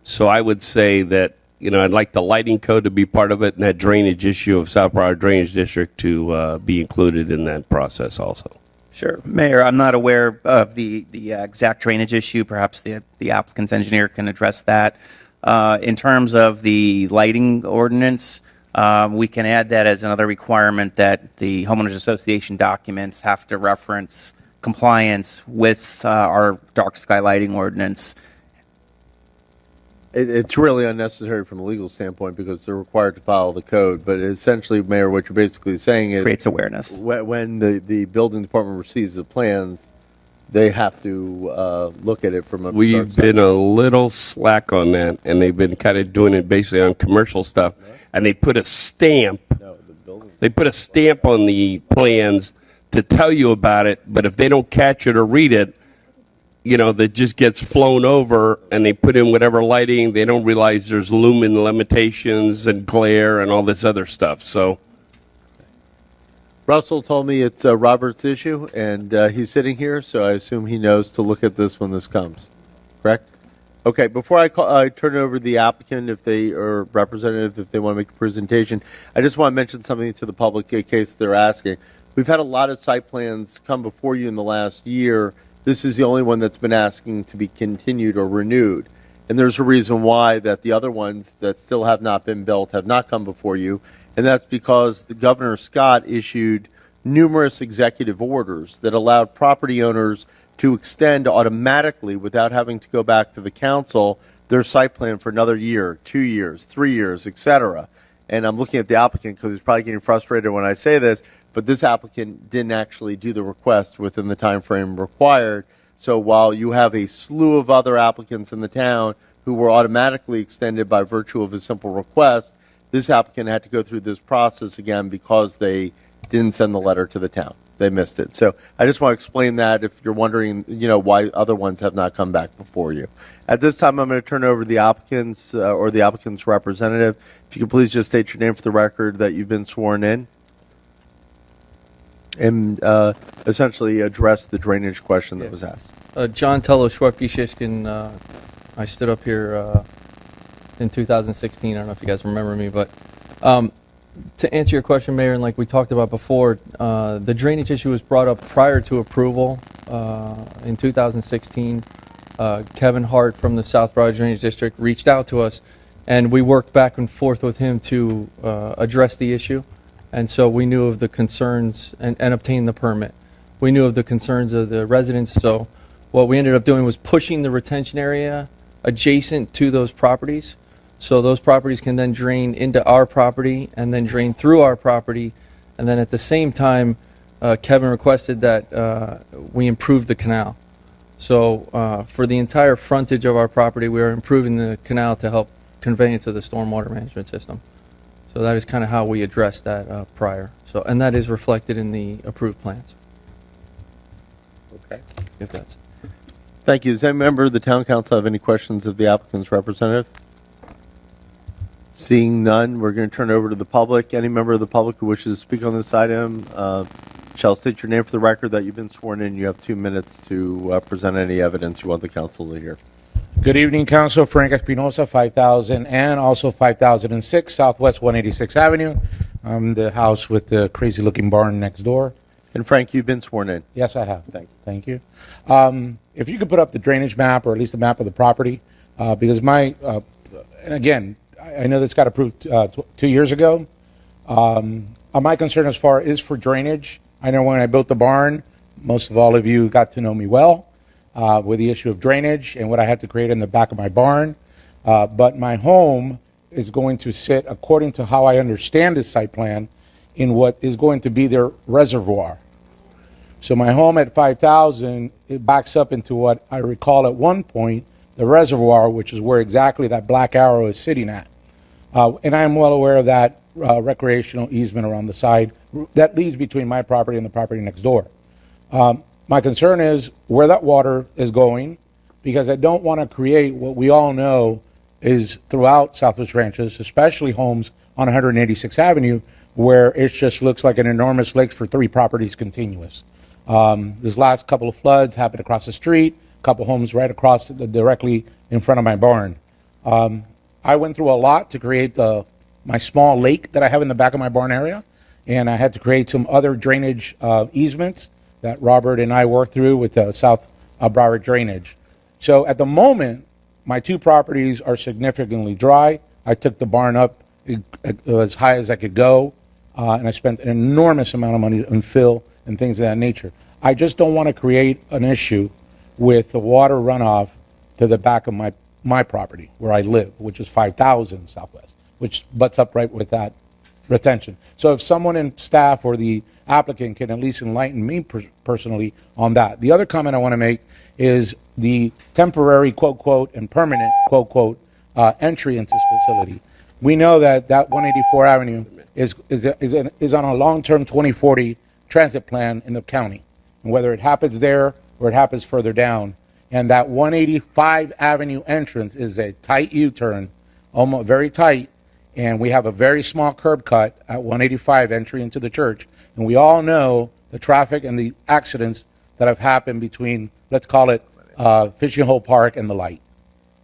So I would say that, I'd like the lighting code to be part of it, and that drainage issue of South Broward Drainage District to be included in that process also. Sure. Mayor, I'm not aware of the exact drainage issue. Perhaps the applicant's engineer can address that. In terms of the lighting ordinance, We can add that as another requirement that the homeowners association documents have to reference compliance with our dark sky lighting ordinance. It's really unnecessary from a legal standpoint because they're required to follow the code. But essentially, Mayor, what you're basically saying is Creates awareness. When the building department receives the plans, they have to look at it from a. We've been a little slack on that, and they've been kind of doing it basically on commercial stuff. And they put a stamp. They put a stamp on the plans to tell you about it, but if they don't catch it or read it, you know, that just gets flown over, and they put in whatever lighting. They don't realize there's lumen limitations and glare and all this other stuff. So Russell told me it's Robert's issue, and he's sitting here, so I assume he knows to look at this when this comes. Correct? Okay, before I turn it over to the applicant, if they or representative, if they want to make a presentation, I just want to mention something to the public in case they're asking. We've had a lot of site plans come before you in the last year. This is the only one that's been asking to be continued or renewed. And there's a reason why that the other ones that still have not been built have not come before you. And that's because the Governor Scott issued numerous executive orders that allowed property owners to extend automatically without having to go back to the council their site plan for another year, 2 years, 3 years, etc. And I'm looking at the applicant because he's probably getting frustrated when I say this, but this applicant didn't actually do the request within the time frame required. So while you have a slew of other applicants in the town who were automatically extended by virtue of a simple request, this applicant had to go through this process again because they didn't send the letter to the town. They missed it. So I just want to explain that if you're wondering, you know, why other ones have not come back before you. At this time, I'm going to turn over to the applicants or the applicant's representative. If you could please just state your name for the record that you've been sworn in and essentially address the drainage question that was asked. John Tello, Schwepke, Shishkin. I stood up here in 2016. I don't know if you guys remember me, but to answer your question, Mayor, and like we talked about before, the drainage issue was brought up prior to approval in 2016. Kevin Hart from the South Broward Drainage District reached out to us, and we worked back and forth with him to address the issue. And so we knew of the concerns and obtained the permit. We knew of the concerns of the residents, so what we ended up doing was pushing the retention area adjacent to those properties. So those properties can then drain into our property and then drain through our property. And then at the same time, Kevin requested that we improve the canal. So for the entire frontage of our property, we are improving the canal to help conveyance of the stormwater management system. So that is kind of how we addressed that prior. So, and that is reflected in the approved plans. Okay. If that's. Thank you. Does any member of the town council have any questions of the applicant's representative? Seeing none, we're going to turn it over to the public. Any member of the public who wishes to speak on this item shall state your name for the record that you've been sworn in. You have 2 minutes to present any evidence you want the council to hear. Good evening, Council. Frank Espinosa, 5000 and also 5006 Southwest 186th Avenue. I'm the house with the crazy-looking barn next door. And Frank, you've been sworn in. Yes, I have. Thanks. Thank you. If you could put up the drainage map, or at least the map of the property, because my, and again, I know this got approved 2 years ago. My concern as far is for drainage. I know when I built the barn, most of all of you got to know me well with the issue of drainage and what I had to create in the back of my barn. But my home is going to sit, according to how I understand this site plan, in what is going to be their reservoir. So my home at 5,000, it backs up into what I recall at one point, the reservoir, which is where exactly that black arrow is sitting at. And I am well aware of that recreational easement around the side that leads between my property and the property next door. My concern is where that water is going, because I don't want to create what we all know is throughout Southwest Ranches, especially homes on 186th Avenue, where it just looks like an enormous lake for 3 properties continuous. This last couple of floods happened across the street, a couple homes right across directly in front of my barn. I went through a lot to create my small lake that I have in the back of my barn area, and I had to create some other drainage easements that Robert and I worked through with the South Broward Drainage. So at the moment, my 2 properties are significantly dry. I took the barn up as high as I could go, and I spent an enormous amount of money on fill and things of that nature. I just don't want to create an issue with the water runoff to the back of my property where I live, which is 5,000 Southwest, which butts up right with that retention. So if someone in staff or the applicant can at least enlighten me personally on that. The other comment I want to make is the temporary quote, quote, and permanent quote, quote, entry into this facility. We know that 184 Avenue is on a long-term 2040 transit plan in the county. And whether it happens there or it happens further down, and that 185 Avenue entrance is a tight U-turn, almost very tight, and we have a very small curb cut at 185 entry into the church. And we all know the traffic and the accidents that have happened between, let's call it, Fishing Hole Park and the light.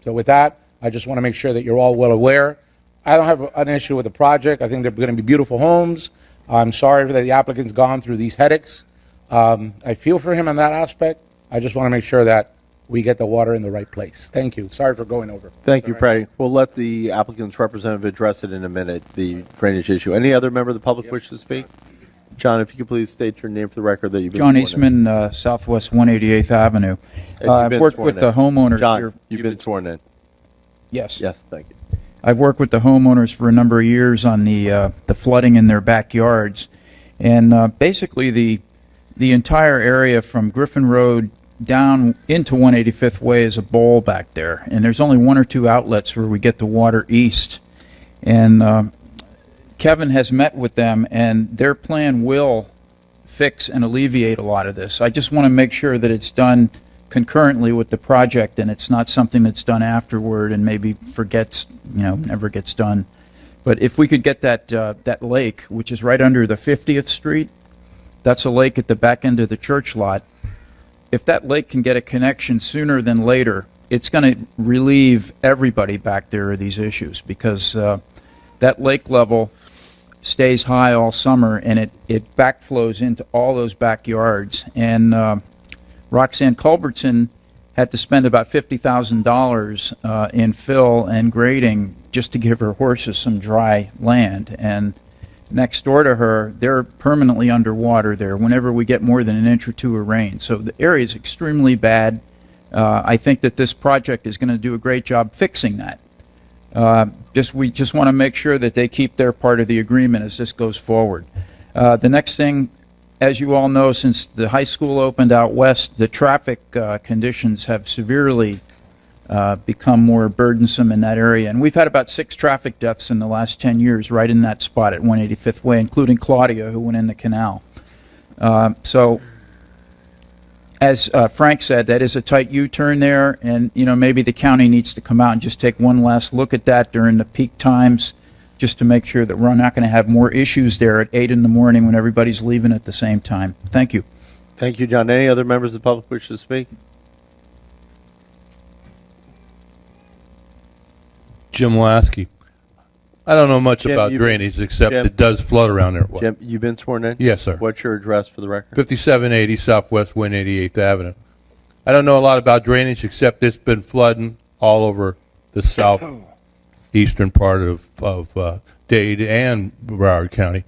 So with that, I just want to make sure that you're all well aware. I don't have an issue with the project. I think they're going to be beautiful homes. I'm sorry that the applicant's gone through these headaches. I feel for him in that aspect. I just want to make sure that we get the water in the right place. Thank you. Sorry for going over. Thank you, Pray. We'll let the applicant's representative address it in a minute, the drainage issue. Any other member of the public wish to speak? John, if you could please state your name for the record that you've been John sworn Eastman, Southwest 188th Avenue. I've worked with the homeowners John, here. you've been sworn in. Yes. Yes, thank you. I've worked with the homeowners for a number of years on the flooding in their backyards, and basically the entire area from Griffin Road down into 185th Way is a bowl back there, and there's only one or two outlets where we get the water east. And Kevin has met with them, and their plan will fix and alleviate a lot of this. I just want to make sure that it's done concurrently with the project, and it's not something that's done afterward and maybe never gets done. But if we could get that lake, which is right under the 50th Street, that's a lake at the back end of the church lot. If that lake can get a connection sooner than later, it's going to relieve everybody back there of these issues, because that lake level stays high all summer, and it backflows into all those backyards. And Roxanne Culbertson had to spend about $50,000 in fill and grading just to give her horses some dry land. And next door to her, they're permanently underwater there whenever we get more than an inch or two of rain. So the area is extremely bad. I think that this project is going to do a great job fixing that. We just want to make sure that they keep their part of the agreement as this goes forward. The next thing, as you all know, since the high school opened out west, the traffic conditions have severely become more burdensome in that area. And we've had about 6 traffic deaths in the last 10 years right in that spot at 185th Way, including Claudia, who went in the canal. So, as Frank said, that is a tight U-turn there, and maybe the county needs to come out and just take one last look at that during the peak times, just to make sure that we're not going to have more issues there at 8 in the morning when everybody's leaving at the same time. Thank you. Thank you, John. Any other members of the public wish to speak? Jim Lasky. I don't know much about drainage except it does flood around there. Jim, you've been sworn in? Yes, sir. What's your address for the record? 5780 Southwest 188th Avenue. I don't know a lot about drainage except it's been flooding all over the southeastern part of Dade and Broward County.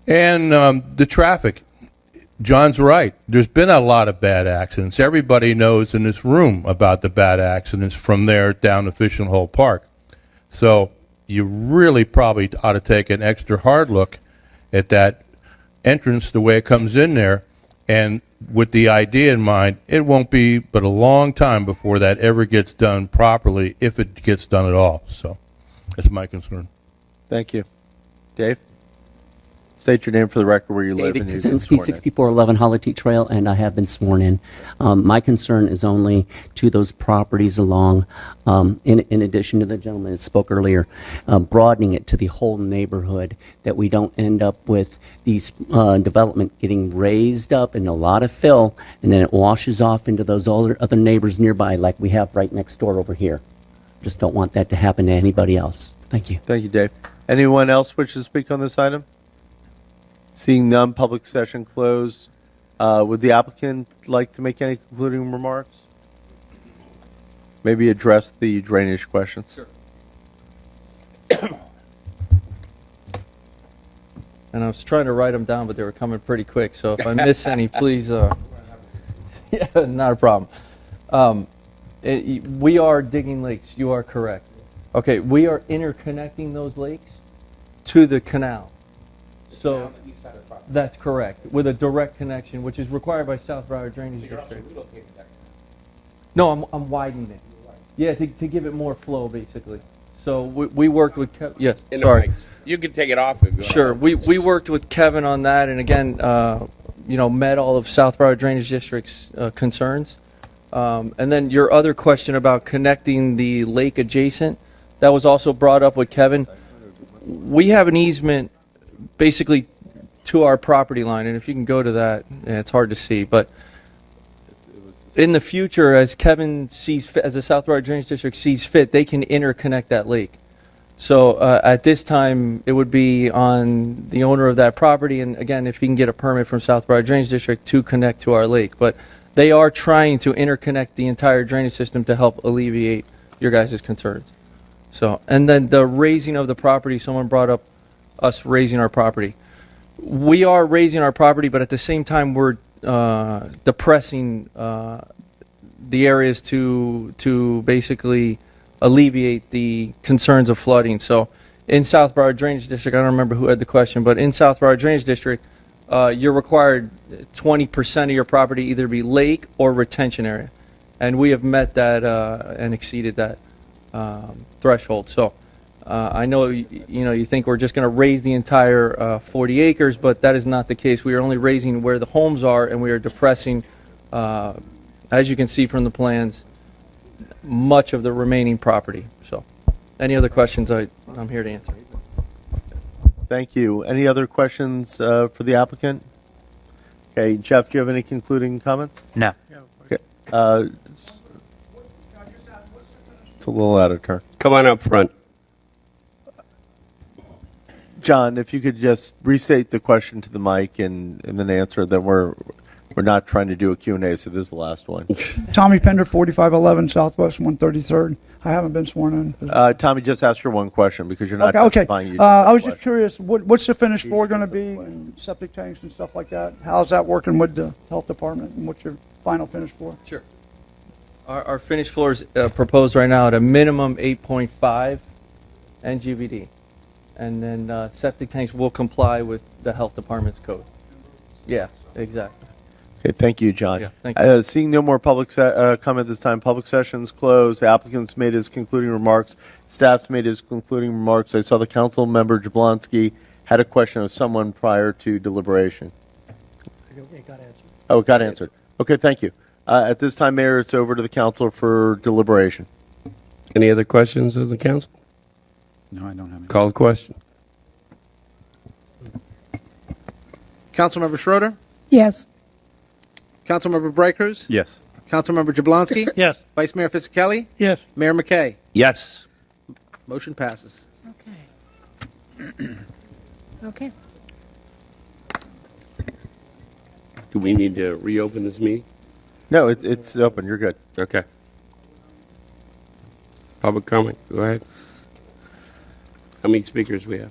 And the traffic, John's right. There's been a lot of bad accidents. Everybody knows in this room about the bad accidents from there down to Fishing Hole Park. So you really probably ought to take an extra hard look at that entrance, the way it comes in there, and with the idea in mind, it won't be but a long time before that ever gets done properly, if it gets done at all. So that's my concern. Thank you. Dave? State your name for the record, where you live. David And you've been Kaczynski, sworn in. 6411 Holity Trail, and I have been sworn in. My concern is only to those properties along, in addition to the gentleman that spoke earlier, broadening it to the whole neighborhood, that we don't end up with these development getting raised up and a lot of fill, and then it washes off into those other neighbors nearby, like we have right next door over here. Just don't want that to happen to anybody else. Thank you. Thank you, Dave. Anyone else wish to speak on this item? Seeing none, public session closed. Would the applicant like to make any concluding remarks? Maybe address the drainage questions. Sure. and I was trying to write them down, but they were coming pretty quick. So if I miss any, please. Yeah, not a problem. We are digging lakes. You are correct. Okay, we are interconnecting those lakes to the canal. So that's correct, with a direct connection, which is required by South Broward Drainage District. No, I'm widening it. Yeah, to give it more flow, basically. So we worked with Kevin. Yes, In the sorry. mics. You can take it off if you want. Sure, we worked with Kevin on that, and again, met all of South Broward Drainage District's concerns. And then your other question about connecting the lake adjacent, that was also brought up with Kevin. We have an easement basically to our property line, and if you can go to that, it's hard to see, but in the future, as Kevin sees fit, as the South Broward Drainage District sees fit, they can interconnect that lake. So at this time, it would be on the owner of that property, and again, if he can get a permit from South Broward Drainage District to connect to our lake. But they are trying to interconnect the entire drainage system to help alleviate your guys' concerns. So, and then the raising of the property, someone brought up us raising our property. We are raising our property, but at the same time, we're depressing the areas to basically alleviate the concerns of flooding. So in South Broward Drainage District, I don't remember who had the question, but in South Broward Drainage District, you're required 20% of your property either be lake or retention area. And we have met that and exceeded that threshold. So I know you think we're just going to raise the entire 40 acres, but that is not the case. We are only raising where the homes are, and we are depressing, as you can see from the plans, much of the remaining property. So any other questions, I'm here to answer. Thank you. Any other questions for the applicant? Okay, Jeff, do you have any concluding comments? No. Okay. It's a little out of turn. Come on up front. John, if you could just restate the question to the mic and then answer, then we're not trying to do a Q&A, so this is the last one. Tommy Pender, 4511 Southwest 133rd. I haven't been sworn in. Tommy, just ask your one question because you're not Okay. testifying. I was just curious, what's the finished floor going to be, and septic tanks and stuff like that? How's that working with the health department, and what's your final finished floor? Sure. Our finished floor is proposed right now at a minimum 8.5 NGVD. And then septic tanks will comply with the health department's code. Yeah, exactly. Okay, thank you, John. Yeah, thank you. Seeing no more public comment this time, public session's closed. The applicant's made his concluding remarks. Staff's made his concluding remarks. I saw the council member Jablonski had a question of someone prior to deliberation. It got answered. Oh, it got answered. Okay, thank you. At this time, Mayor, it's over to the council for deliberation. Any other questions of the council? No, I don't have any. Call the question. Councilmember Schroeder, Yes. Councilmember Brightcrus, Yes. Councilmember Jablonski, Yes. Vice Mayor Fisickelli, Yes. Mayor McKay. Yes. Motion passes. Okay. Okay. Do we need to reopen this meeting? No, it's open. You're good. Okay. Public comment. Go ahead. How many speakers we have?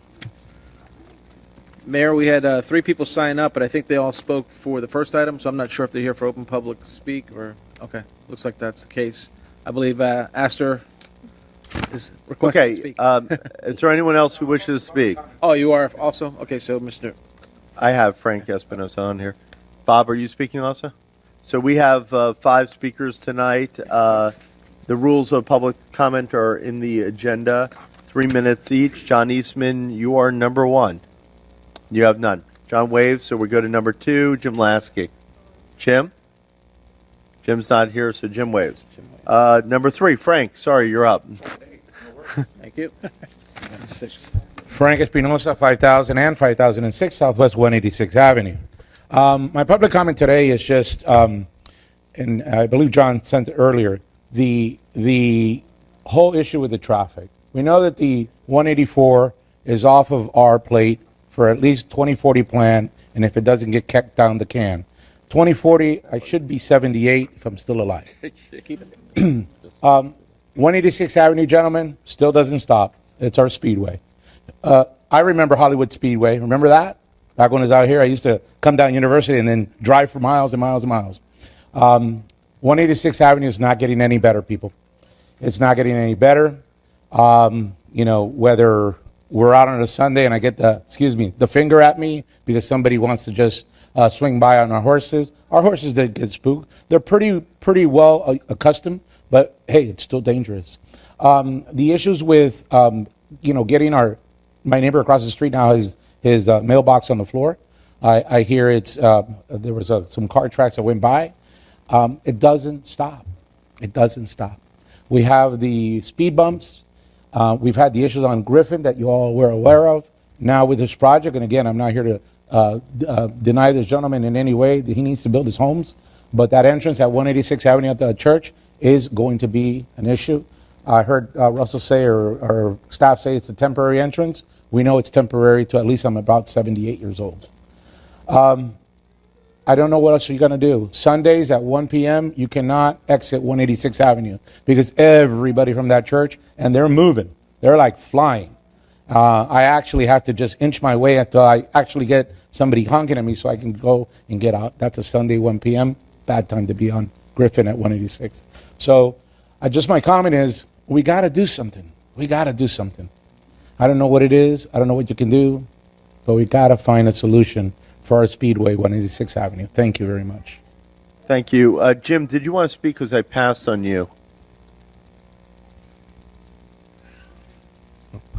Mayor, we had 3 people sign up, but I think they all spoke for the first item, so I'm not sure if they're here for open public speak or, okay, looks like that's the case. I believe Astor is requesting to speak. Is there anyone else who wishes to speak? Oh, you are also? Okay, so Mr. I have Frank Espinosa on here. Bob, are you speaking also? So we have 5 speakers tonight. The rules of public comment are in the agenda, 3 minutes each. John Eastman, you are number 1. You have none. John waves, so we go to number 2, Jim Lasky. Jim? Jim's not here, so Jim waves. Number 3, Frank, sorry, you're up. Thank you. 6th. Frank Espinosa, 5000 and 5006 Southwest 186th Avenue. My public comment today is just, and I believe John sent it earlier, the whole issue with the traffic. We know that the 184 is off of our plate for at least 2040 plan, and if it doesn't get kicked down the can. 2040, I should be 78 if I'm still alive. 186th Avenue, gentlemen, still doesn't stop. It's our speedway. I remember Hollywood Speedway. Remember that? Back when I was out here, I used to come down University and then drive for miles and miles and miles. 186th Avenue is not getting any better, people. It's not getting any better. Whether we're out on a Sunday and I get the finger at me because somebody wants to just swing by on our horses. Our horses that get spooked, they're pretty well accustomed, but hey, it's still dangerous. The issues with getting my neighbor across the street now his mailbox on the floor. I hear there was some car tracks that went by. It doesn't stop. It doesn't stop. We have the speed bumps. We've had the issues on Griffin that you all were aware of. Now with this project, and again, I'm not here to deny this gentleman in any way that he needs to build his homes, but that entrance at 186th Avenue at the church is going to be an issue. I heard Russell say or staff say it's a temporary entrance. We know it's temporary to at least I'm about 78 years old. I don't know what else you're going to do. Sundays at 1 p.m., you cannot exit 186th Avenue because everybody from that church, and they're moving. They're like flying. I actually have to just inch my way until I actually get somebody honking at me so I can go and get out. That's a Sunday, 1 p.m. Bad time to be on Griffin at 186. So my comment is we got to do something. We got to do something. I don't know what it is. I don't know what you can do, but we got to find a solution for our Speedway, 186th Avenue. Thank you very much. Thank you. Jim, did you want to speak because I passed on you?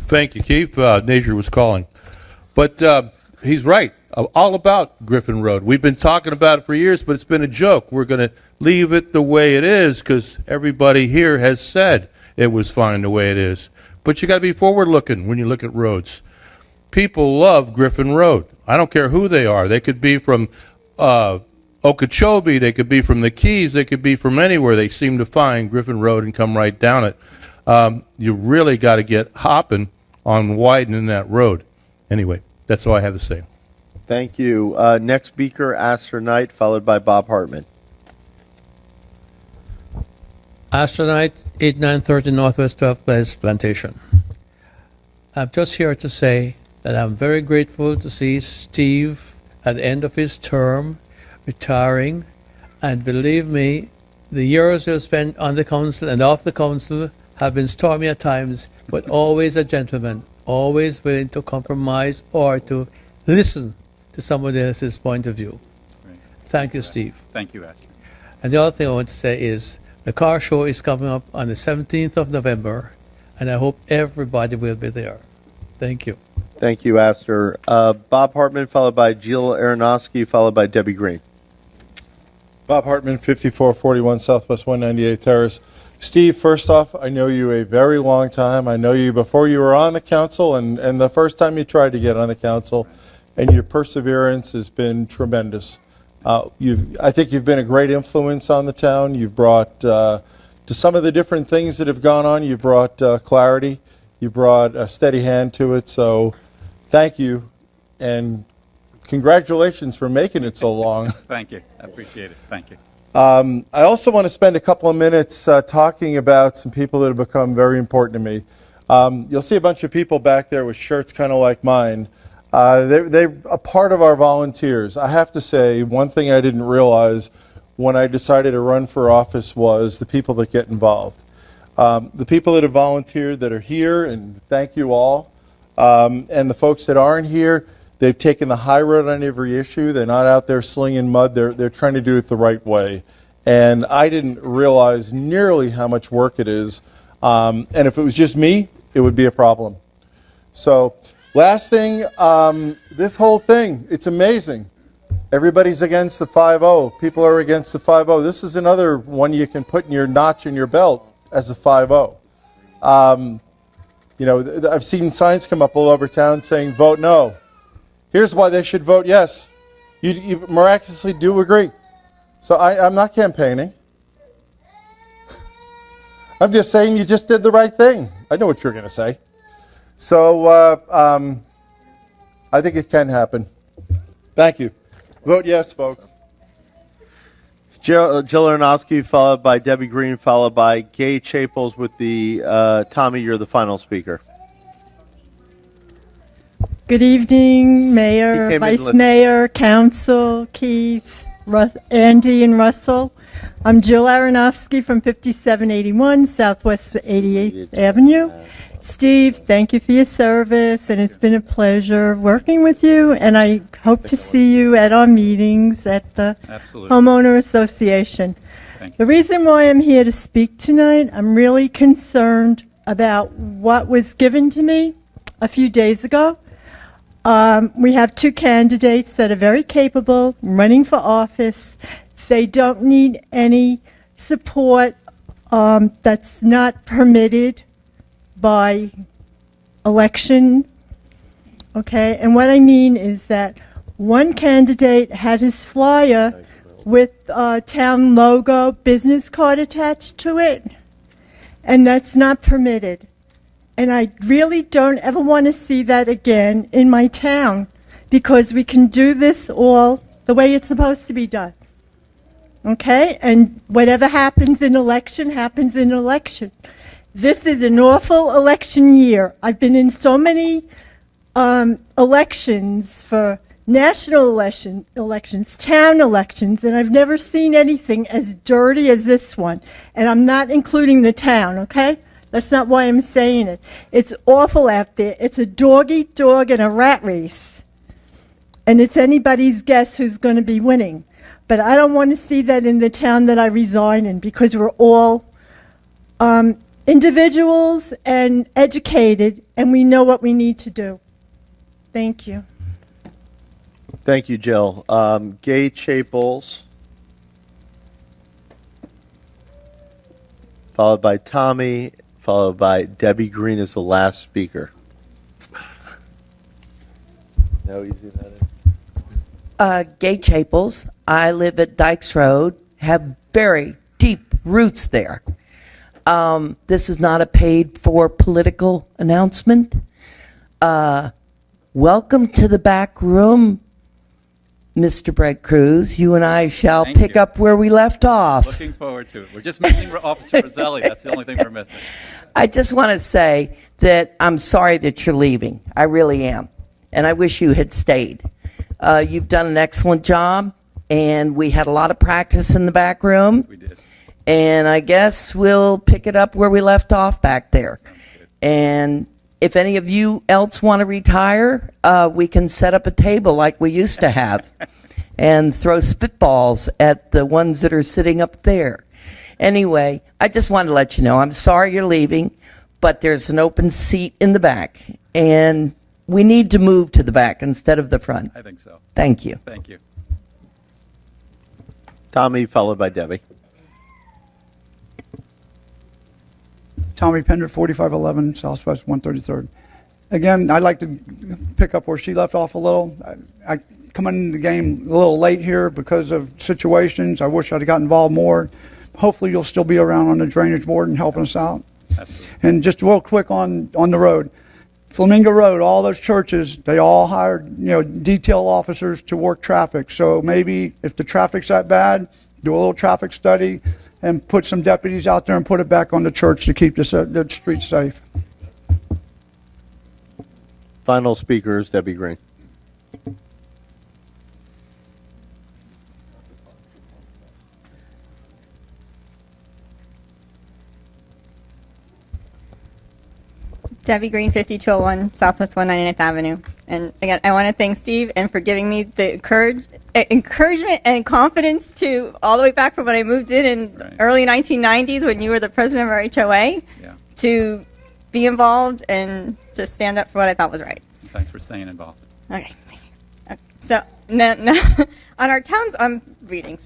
Thank you, Keith. Najer was calling. But he's right, all about Griffin Road. We've been talking about it for years, but it's been a joke. We're going to leave it the way it is because everybody here has said it was fine the way it is. But you got to be forward-looking when you look at roads. People love Griffin Road. I don't care who they are. They could be from Okeechobee. They could be from the Keys. They could be from anywhere. They seem to find Griffin Road and come right down it. You really got to get hopping on widening that road. Anyway, that's all I have to say. Thank you. Next speaker, Astor Knight, followed by Bob Hartman. Astor Knight, 8930 Northwest 12th Place, Plantation. I'm just here to say that I'm very grateful to see Steve at the end of his term retiring, and believe me, the years we've spent on the council and off the council have been stormy at times, but always a gentleman, always willing to compromise or to listen to somebody else's point of view. Right. Thank you, Steve. Thank you, Astor. And the other thing I want to say is the car show is coming up on the 17th of November, and I hope everybody will be there. Thank you. Thank you, Astor. Bob Hartman, followed by Jill Aronofsky, followed by Debbie Green. Bob Hartman, 5441 Southwest 198 Terrace. Steve, first off, I know you a very long time. I know you before you were on the council and the first time you tried to get on the council, and your perseverance has been tremendous. I think you've been a great influence on the town. You've brought, to some of the different things that have gone on, you brought clarity. You brought a steady hand to it, so thank you, and congratulations for making it so long. Thank you. I appreciate it. Thank you. I also want to spend a couple of minutes talking about some people that have become very important to me. You'll see a bunch of people back there with shirts kind of like mine. They're a part of our volunteers. I have to say, one thing I didn't realize when I decided to run for office was the people that get involved. The people that have volunteered that are here, and thank you all, and the folks that aren't here, they've taken the high road on every issue. They're not out there slinging mud. They're trying to do it the right way. And I didn't realize nearly how much work it is. And if it was just me, it would be a problem. So last thing, this whole thing, it's amazing. Everybody's against the 5-0. People are against the 5-0. This is another one you can put in your notch in your belt as a 5-0. I've seen signs come up all over town saying, vote no. Here's why they should vote yes. You miraculously do agree. So I'm not campaigning. I'm just saying you just did the right thing. I know what you're going to say. So I think it can happen. Thank you. Vote yes, folks. Jill Aronofsky, followed by Debbie Green, followed by Gay Chapels with the Tommy, you're the final speaker. Good evening, He Mayor, came in Vice listening. Mayor, Council, Keith, Andy, and Russell. I'm Jill Aronofsky from 5781 Southwest 88th Avenue. Steve, thank you for your service, and it's been a pleasure working with you, and I hope to see you at our meetings at the Absolutely. Homeowner Association. Thank The reason why I'm here to speak tonight, I'm really concerned about what was given to me a few days ago. We have two candidates that are very capable, running for office. They don't need any support that's not permitted by election. Okay, and what I mean is that one candidate had his flyer with town logo, business card attached to it, and that's not permitted. And I really don't ever want to see that again in my town, because we can do this all the way it's supposed to be done. Okay? And whatever happens in election happens in election. This is an awful election year. I've been in so many elections, for national elections, town elections, and I've never seen anything as dirty as this one. And I'm not including the town, okay? That's not why I'm saying it. It's awful out there. It's a dog-eat-dog and a rat race. And it's anybody's guess who's going to be winning. But I don't want to see that in the town that I reside in, because we're all individuals and educated, and we know what we need to do. Thank you. Thank you, Jill. Gay Chapels, followed by Tommy, followed by Debbie Green as the last speaker. No easy that. Gay Chapels. I live at Dykes Road, have very deep roots there. This is not a paid for political announcement. Welcome to the back room, Mr. Brett Cruz. You and I shall Thank pick you. up where we left off. Looking forward to it. We're just missing Officer Roselli. That's the only thing we're missing. I just want to say that I'm sorry that you're leaving. I really am. And I wish you had stayed. You've done an excellent job, and we had a lot of practice in the back room. We did. And I guess we'll pick it up where we left off back there. And if any of you else want to retire, we can set up a table like we used to have and throw spitballs at the ones that are sitting up there. Anyway, I just wanted to let you know, I'm sorry you're leaving, but there's an open seat in the back, and we need to move to the back instead of the front. I think so. Thank you. Thank you. Tommy, followed by Debbie. Tommy Pender, 4511 Southwest 133rd. Again, I'd like to pick up where she left off a little. I come into the game a little late here because of situations. I wish I'd have got involved more. Hopefully you'll still be around on the drainage board and helping us out. Absolutely. And just real quick on the road. Flamingo Road, all those churches, they all hired, detail officers to work traffic. So maybe if the traffic's that bad, do a little traffic study and put some deputies out there and put it back on the church to keep the streets safe. Final speaker is Debbie Green. Debbie Green, 5201 Southwest 199th Avenue. And again, I want to thank Steve and for giving me the encouragement and confidence to all the way back from when I moved in Right. early 1990s when you were the president of our HOA to be involved and just stand up for what I thought was right. Thanks for staying involved. Okay. So now on our town's, I'm reading.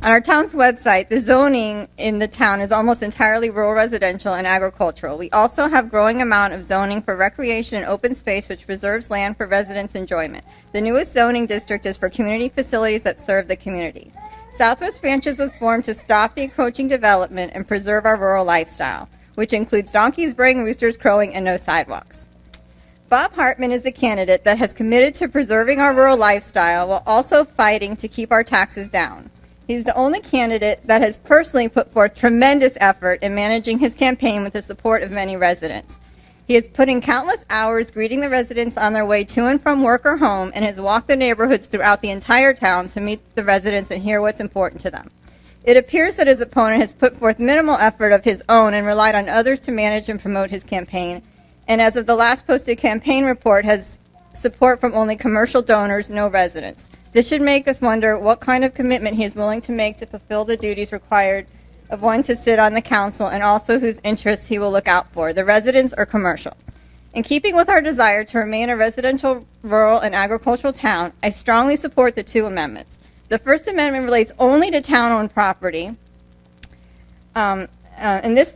On our town's website, the zoning in the town is almost entirely rural residential and agricultural. We also have growing amount of zoning for recreation and open space, which preserves land for residents' enjoyment. The newest zoning district is for community facilities that serve the community. Southwest Ranches was formed to stop the encroaching development and preserve our rural lifestyle, which includes donkeys, braying, roosters, crowing, and no sidewalks. Bob Hartman is a candidate that has committed to preserving our rural lifestyle while also fighting to keep our taxes down. He's the only candidate that has personally put forth tremendous effort in managing his campaign with the support of many residents. He has put in countless hours greeting the residents on their way to and from work or home and has walked the neighborhoods throughout the entire town to meet the residents and hear what's important to them. It appears that his opponent has put forth minimal effort of his own and relied on others to manage and promote his campaign, and as of the last posted campaign report, has support from only commercial donors, no residents. This should make us wonder what kind of commitment he is willing to make to fulfill the duties required of one to sit on the council, and also whose interests he will look out for, the residents or commercial. In keeping with our desire to remain a residential, rural, and agricultural town, I strongly support the two amendments. The First Amendment relates only to town-owned property, and this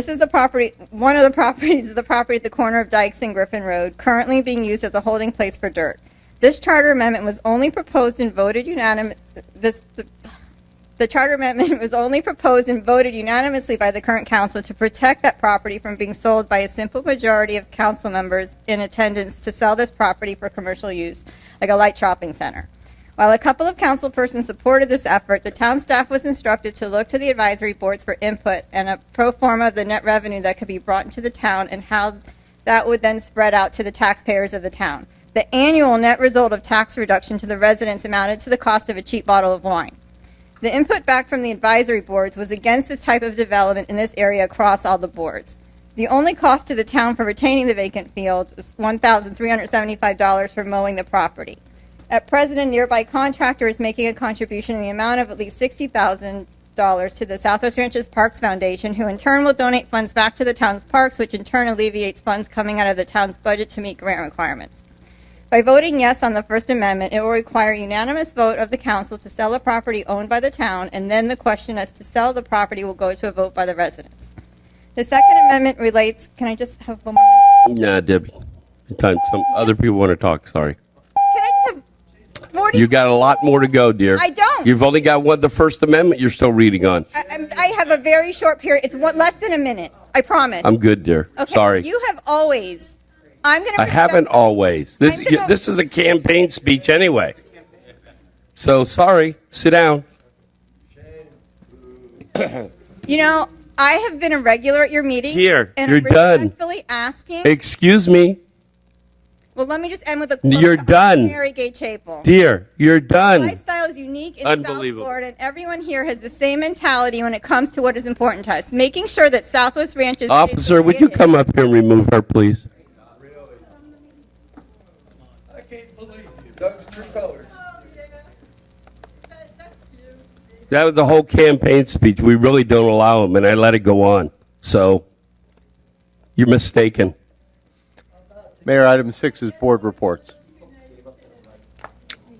is the property. One of the properties is the property at the corner of Dykes and Griffin Road, currently being used as a holding place for dirt. This charter amendment was only proposed and voted The charter amendment was only proposed and voted unanimously by the current council to protect that property from being sold by a simple majority of council members in attendance to sell this property for commercial use, like a light shopping center. While a couple of council persons supported this effort, the town staff was instructed to look to the advisory boards for input and a pro forma of the net revenue that could be brought into the town and how that would then spread out to the taxpayers of the town. The annual net result of tax reduction to the residents amounted to the cost of a cheap bottle of wine. The input back from the advisory boards was against this type of development in this area across all the boards. The only cost to the town for retaining the vacant field was $1,375 for mowing the property. At present, a nearby contractor is making a contribution in the amount of at least $60,000 to the Southwest Ranches Parks Foundation, who in turn will donate funds back to the town's parks, which in turn alleviates funds coming out of the town's budget to meet grant requirements. By voting yes on the First Amendment, it will require a unanimous vote of the council to sell a property owned by the town, and then the question as to sell the property will go to a vote by the residents. The Second Amendment relates, can I just have one more? Nah, Debbie. Some other people want to talk, sorry. Can I just have 40? You got a lot more to go, dear. I don't. You've only got the First Amendment you're still reading on. I have a very short period. It's less than a minute. I promise. I'm good, dear. Okay. Sorry. You have always. I haven't always. This is a campaign speech anyway. So sorry. Sit down. You know, I have been a regular at your meeting. Dear, and you're I'm done. respectfully asking. Excuse me. Well, let me just end with a quote You're from done. Mary Gay Chapel. Dear, you're done. Lifestyle is unique in South Unbelievable. Florida, and everyone here has the same mentality when it comes to what is important to us. Making sure that Southwest Ranches. Officer, would you come up here and remove her, please? Doug's true colors. That was the whole campaign speech. We really don't allow them, and I let it go on. So, you're mistaken. Mayor, item 6 is board reports.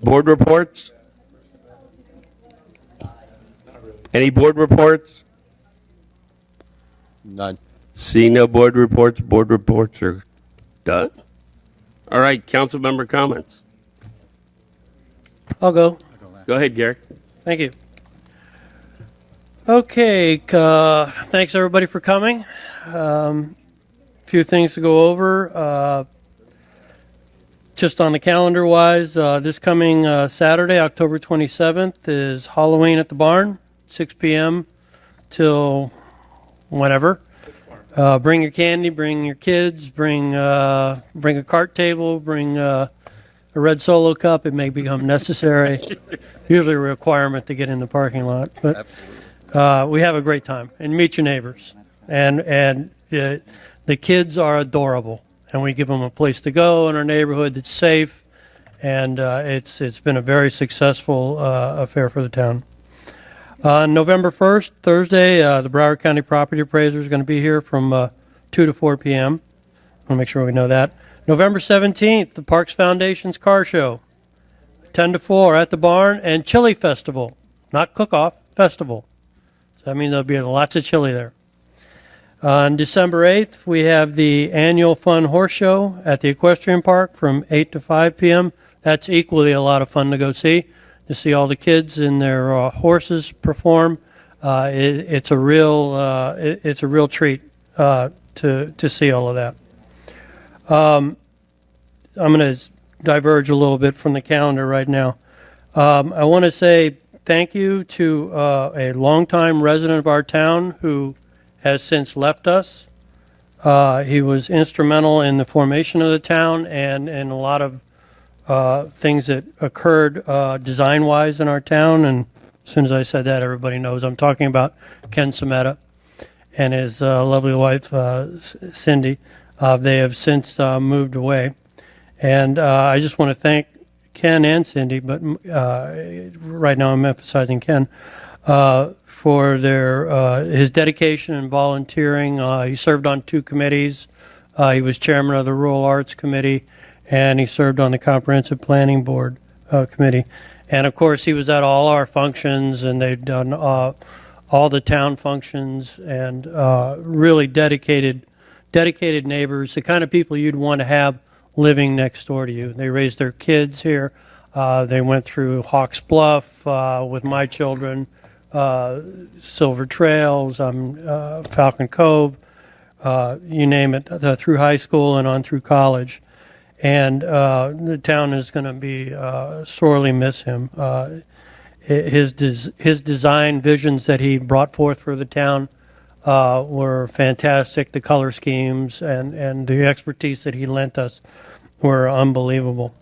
Board reports? Any board reports? None. See no board reports. Board reports are done. All right, council member comments. I'll go. Go ahead, Gary. Thank you. Okay, thanks everybody for coming. Few things to go over. Just on the calendar wise, this coming Saturday, October 27th, is Halloween at the barn, 6 p.m. till whenever. Bring your candy, bring your kids, bring a cart table, bring a red Solo cup. It may become necessary. Usually a requirement to get in the parking lot. But we have a great time. And meet your neighbors. And the kids are adorable. And we give them a place to go in our neighborhood that's safe. And it's been a very successful affair for the town. November 1st, Thursday, the Broward County Property Appraiser is going to be here from 2 to 4 p.m. I want to make sure we know that. November 17th, the Parks Foundation's car show, 10 to 4 at the barn, and chili festival, not cook-off, festival. So that means there'll be lots of chili there. On December 8th, we have the annual fun horse show at the Equestrian Park from 8 to 5 p.m. That's equally a lot of fun to go see. To see all the kids and their horses perform, it's a real treat to see all of that. I'm going to diverge a little bit from the calendar right now. I want to say thank you to a longtime resident of our town who has since left us, He was instrumental in the formation of the town and a lot of things that occurred design-wise in our town. And as soon as I said that, everybody knows I'm talking about Ken Sameta and his lovely wife, Cindy. They have since moved away. And I just want to thank Ken and Cindy, but right now I'm emphasizing Ken, for his dedication and volunteering. He served on 2 committees. He was chairman of the Rural Arts Committee, and he served on the Comprehensive Planning Board Committee. And of course, he was at all our functions, and they've done all the town functions, and really dedicated neighbors, the kind of people you'd want to have living next door to you. They raised their kids here. They went through Hawks Bluff with my children, Silver Trails, Falcon Cove, you name it, through high school and on through college. And the town is going to be sorely miss him. His design visions that he brought forth for the town were fantastic. The color schemes and the expertise that he lent us were unbelievable.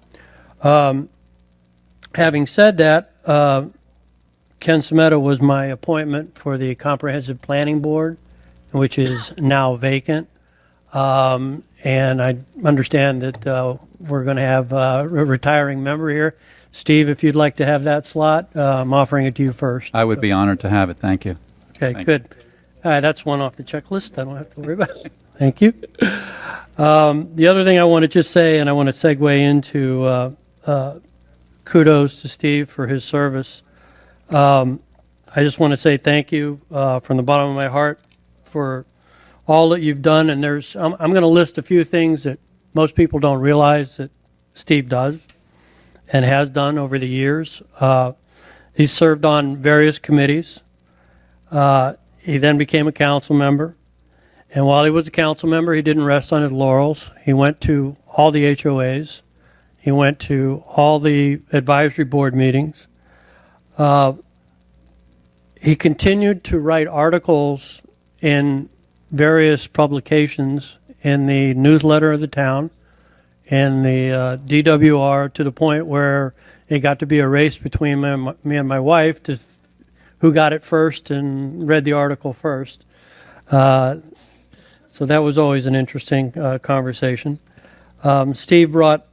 Having said that, Ken Sameta was my appointment for the Comprehensive Planning Board, which is now vacant. And I understand that we're going to have a retiring member here. Steve, if you'd like to have that slot, I'm offering it to you first. I would be honored to have it. Thank you. Okay, Thank good. All right, that's one off the checklist. I don't have to worry about it. Thank you. The other thing I want to just say, and I want to segue into kudos to Steve for his service. I just want to say thank you from the bottom of my heart for all that you've done. And I'm going to list a few things that most people don't realize that Steve does and has done over the years. He served on various committees. He then became a council member. And while he was a council member, he didn't rest on his laurels. He went to all the HOAs. He went to all the advisory board meetings. He continued to write articles in various publications in the newsletter of the town and the DWR, to the point where it got to be a race between me and my wife to who got it first and read the article first. So that was always an interesting conversation. Steve brought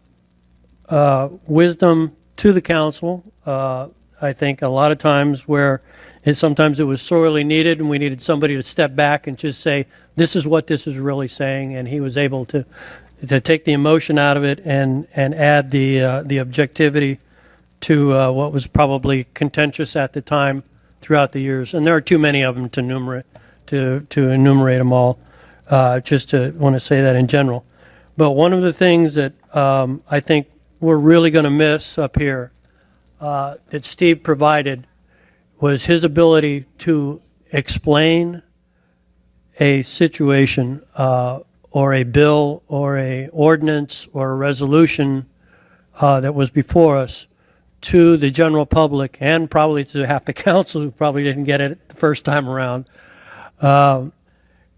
wisdom to the council. I think a lot of times where sometimes it was sorely needed and we needed somebody to step back and just say, this is what this is really saying. And he was able to take the emotion out of it and add the objectivity to what was probably contentious at the time throughout the years. And there are too many of them to enumerate them all. Just to want to say that in general. But one of the things that I think we're really going to miss up here that Steve provided was his ability to explain a situation or a bill or a ordinance or a resolution that was before us to the general public and probably to half the council who probably didn't get it the first time around.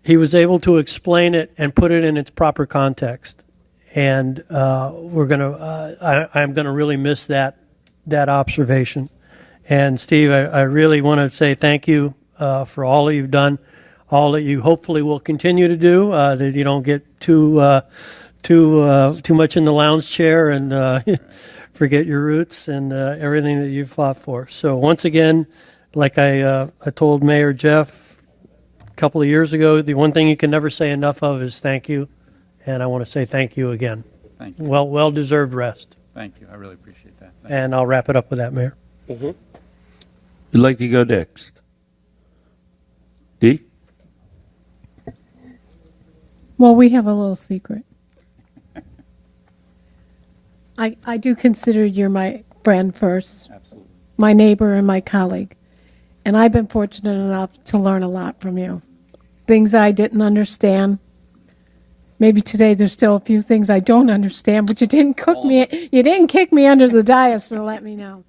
He was able to explain it and put it in its proper context, and I'm going to really miss that observation. And Steve, I really want to say thank you for all that you've done, all that you hopefully will continue to do. That you don't get too much in the lounge chair and forget your roots and everything that you've fought for. So once again, like I told Mayor Jeff a couple of years ago, the one thing you can never say enough of is thank you, and I want to say thank you again. Thank you. Well-deserved rest. Thank you. I really appreciate that. And I'll wrap it up with that, Mayor. Mm-hmm. You'd like to go next? Dee? Well, we have a little secret. I do consider you're my friend first, Absolutely. my neighbor and my colleague. And I've been fortunate enough to learn a lot from you. Things I didn't understand. Maybe today there's still a few things I don't understand, but you didn't kick me under the dais to let me know.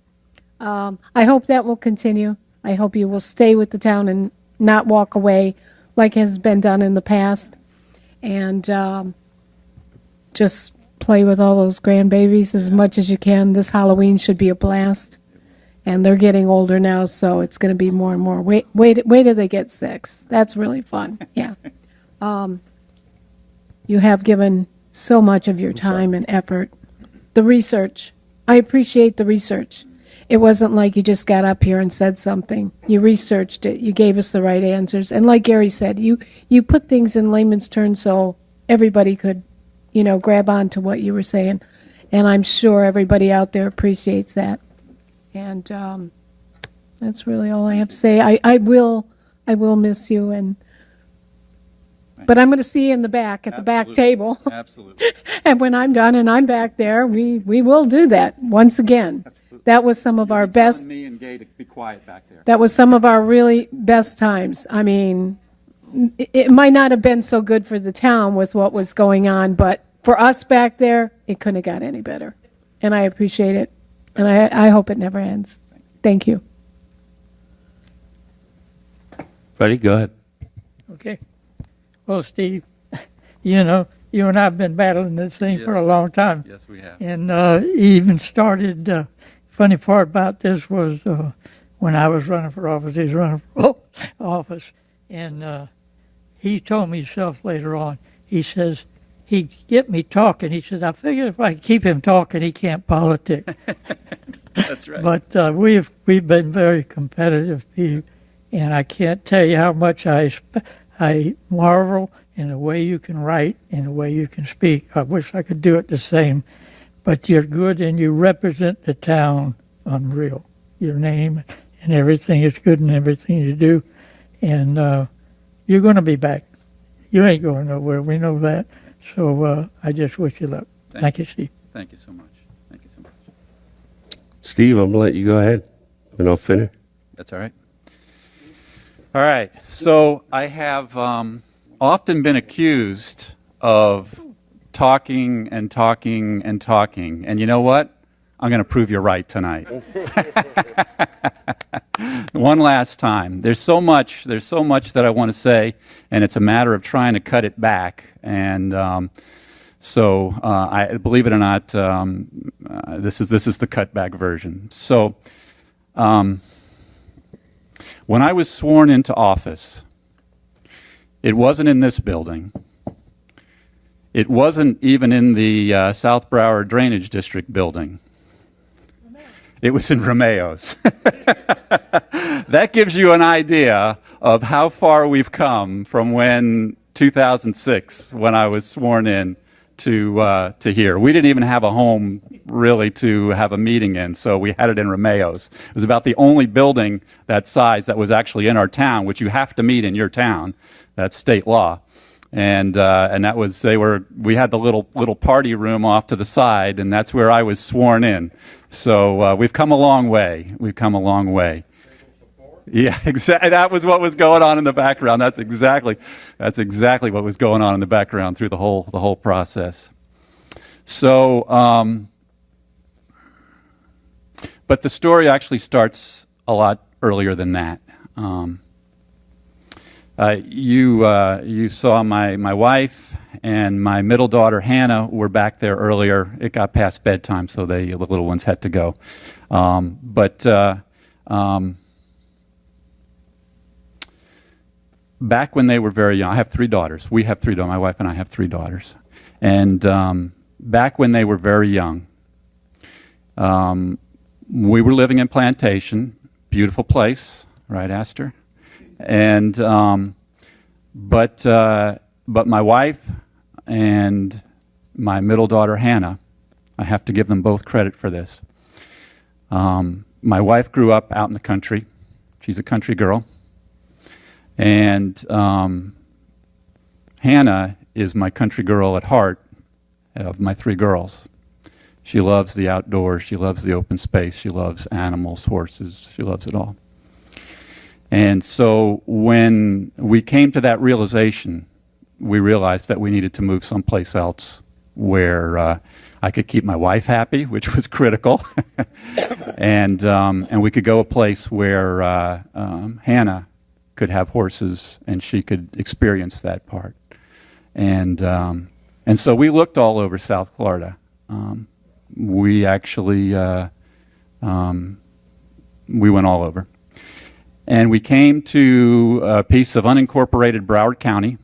I hope that will continue. I hope you will stay with the town and not walk away like has been done in the past. and just play with all those grandbabies as much as you can. This Halloween should be a blast, and they're getting older now, so it's going to be more and more. Wait till they get 6. That's really fun. Yeah. You have given so much of your time and effort. The research, I appreciate the research. It wasn't like you just got up here and said something. You researched it. You gave us the right answers. And like Gary said, you put things in layman's terms so everybody could, grab on to what you were saying. And I'm sure everybody out there appreciates that. And that's really all I have to say. I will miss you, but I'm going to see you in the back at the back table. Absolutely. And when I'm done and I'm back there, we will do that once again. That was some of our best. Me and Gay to be quiet back there. That was some of our really best times. I mean, it might not have been so good for the town with what was going on, but for us back there, it couldn't have got any better. And I appreciate it. And I hope it never ends. Thank you. Freddie, go ahead. Okay. Well, Steve, you and I have been battling this thing for a long time. Yes, we have. And even started, funny part about this was when I was running for office, he was running for office. And he told me himself later on, he says, he'd get me talking. He said, I figured if I keep him talking, he can't politic. That's right. But we've been very competitive, Pete, and I can't tell you how much I marvel in the way you can write and the way you can speak. I wish I could do it the same, but you're good and you represent the town unreal. Your name and everything is good in everything you do, and you're going to be back. You ain't going nowhere. We know that. So I just wish you luck. Thank you, Steve. Thank you so much. Thank you so much. Steve, I'm going to let you go ahead, and I'll finish. That's all right. All right. So I have often been accused of talking and talking and talking. And you know what? I'm going to prove you right tonight. One last time. There's so much that I want to say, and it's a matter of trying to cut it back. And so I believe it or not, this is the cut back version. So when I was sworn into office, it wasn't in this building. It wasn't even in the South Broward Drainage District building. It was in Romeo's. That gives you an idea of how far we've come from 2006, when I was sworn in, to here. We didn't even have a home really to have a meeting in, so we had it in Romeo's. It was about the only building that size that was actually in our town, which you have to meet in your town. That's state law. And that was, we had the little party room off to the side, and that's where I was sworn in. So we've come a long way. We've come a long way. Yeah, exactly. That was what was going on in the background. That's exactly what was going on in the background through the whole process. So, but the story actually starts a lot earlier than that. You saw my wife and my middle daughter Hannah were back there earlier. It got past bedtime, so the little ones had to go. Back when they were very young, I have 3 daughters. We have 3 daughters. My wife and I have 3 daughters. And back when they were very young, we were living in Plantation, beautiful place, right, Astor? And but my wife and my middle daughter Hannah, I have to give them both credit for this. My wife grew up out in the country. She's a country girl. And Hannah is my country girl at heart of my 3 girls. She loves the outdoors. She loves the open space. She loves animals, horses. She loves it all. And so when we came to that realization, we realized that we needed to move someplace else where I could keep my wife happy, which was critical, and we could go a place where Hannah could have horses and she could experience that part. And so we looked all over South Florida. We actually we went all over. And we came to a piece of unincorporated Broward County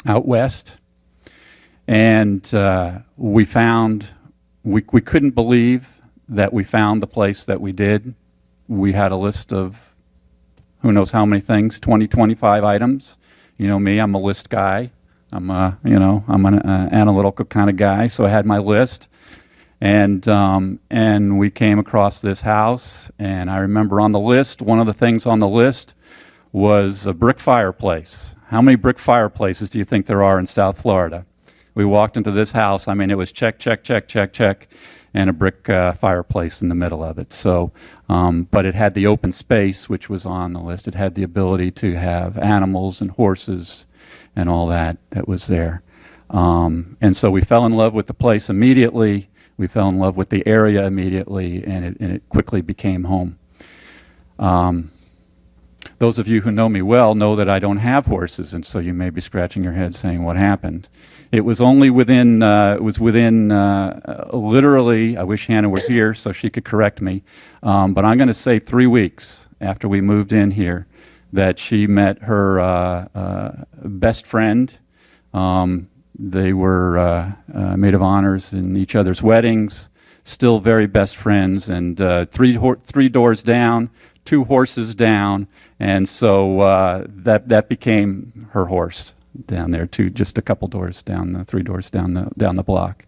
out west. And we found, we couldn't believe that we found the place that we did. We had a list of who knows how many things, 20, 25 items. You know me, I'm a list guy. I'm an analytical kind of guy, so I had my list. And we came across this house, and I remember on the list, one of the things on the list was a brick fireplace. How many brick fireplaces do you think there are in South Florida? We walked into this house, I mean, it was check, check, check, check, check, and a brick fireplace in the middle of it. So, but it had the open space, which was on the list. It had the ability to have animals and horses and all that was there. And so we fell in love with the place immediately. We fell in love with the area immediately, and it quickly became home. Those of you who know me well know that I don't have horses, and so you may be scratching your head saying, what happened? It was only within, literally, I wish Hannah were here so she could correct me, but I'm going to say 3 weeks after we moved in here that she met her best friend. They were maid of honors in each other's weddings, still very best friends, and three doors down, 2 horses down, and so that became her horse down there, just a couple doors down, 3 doors down the block.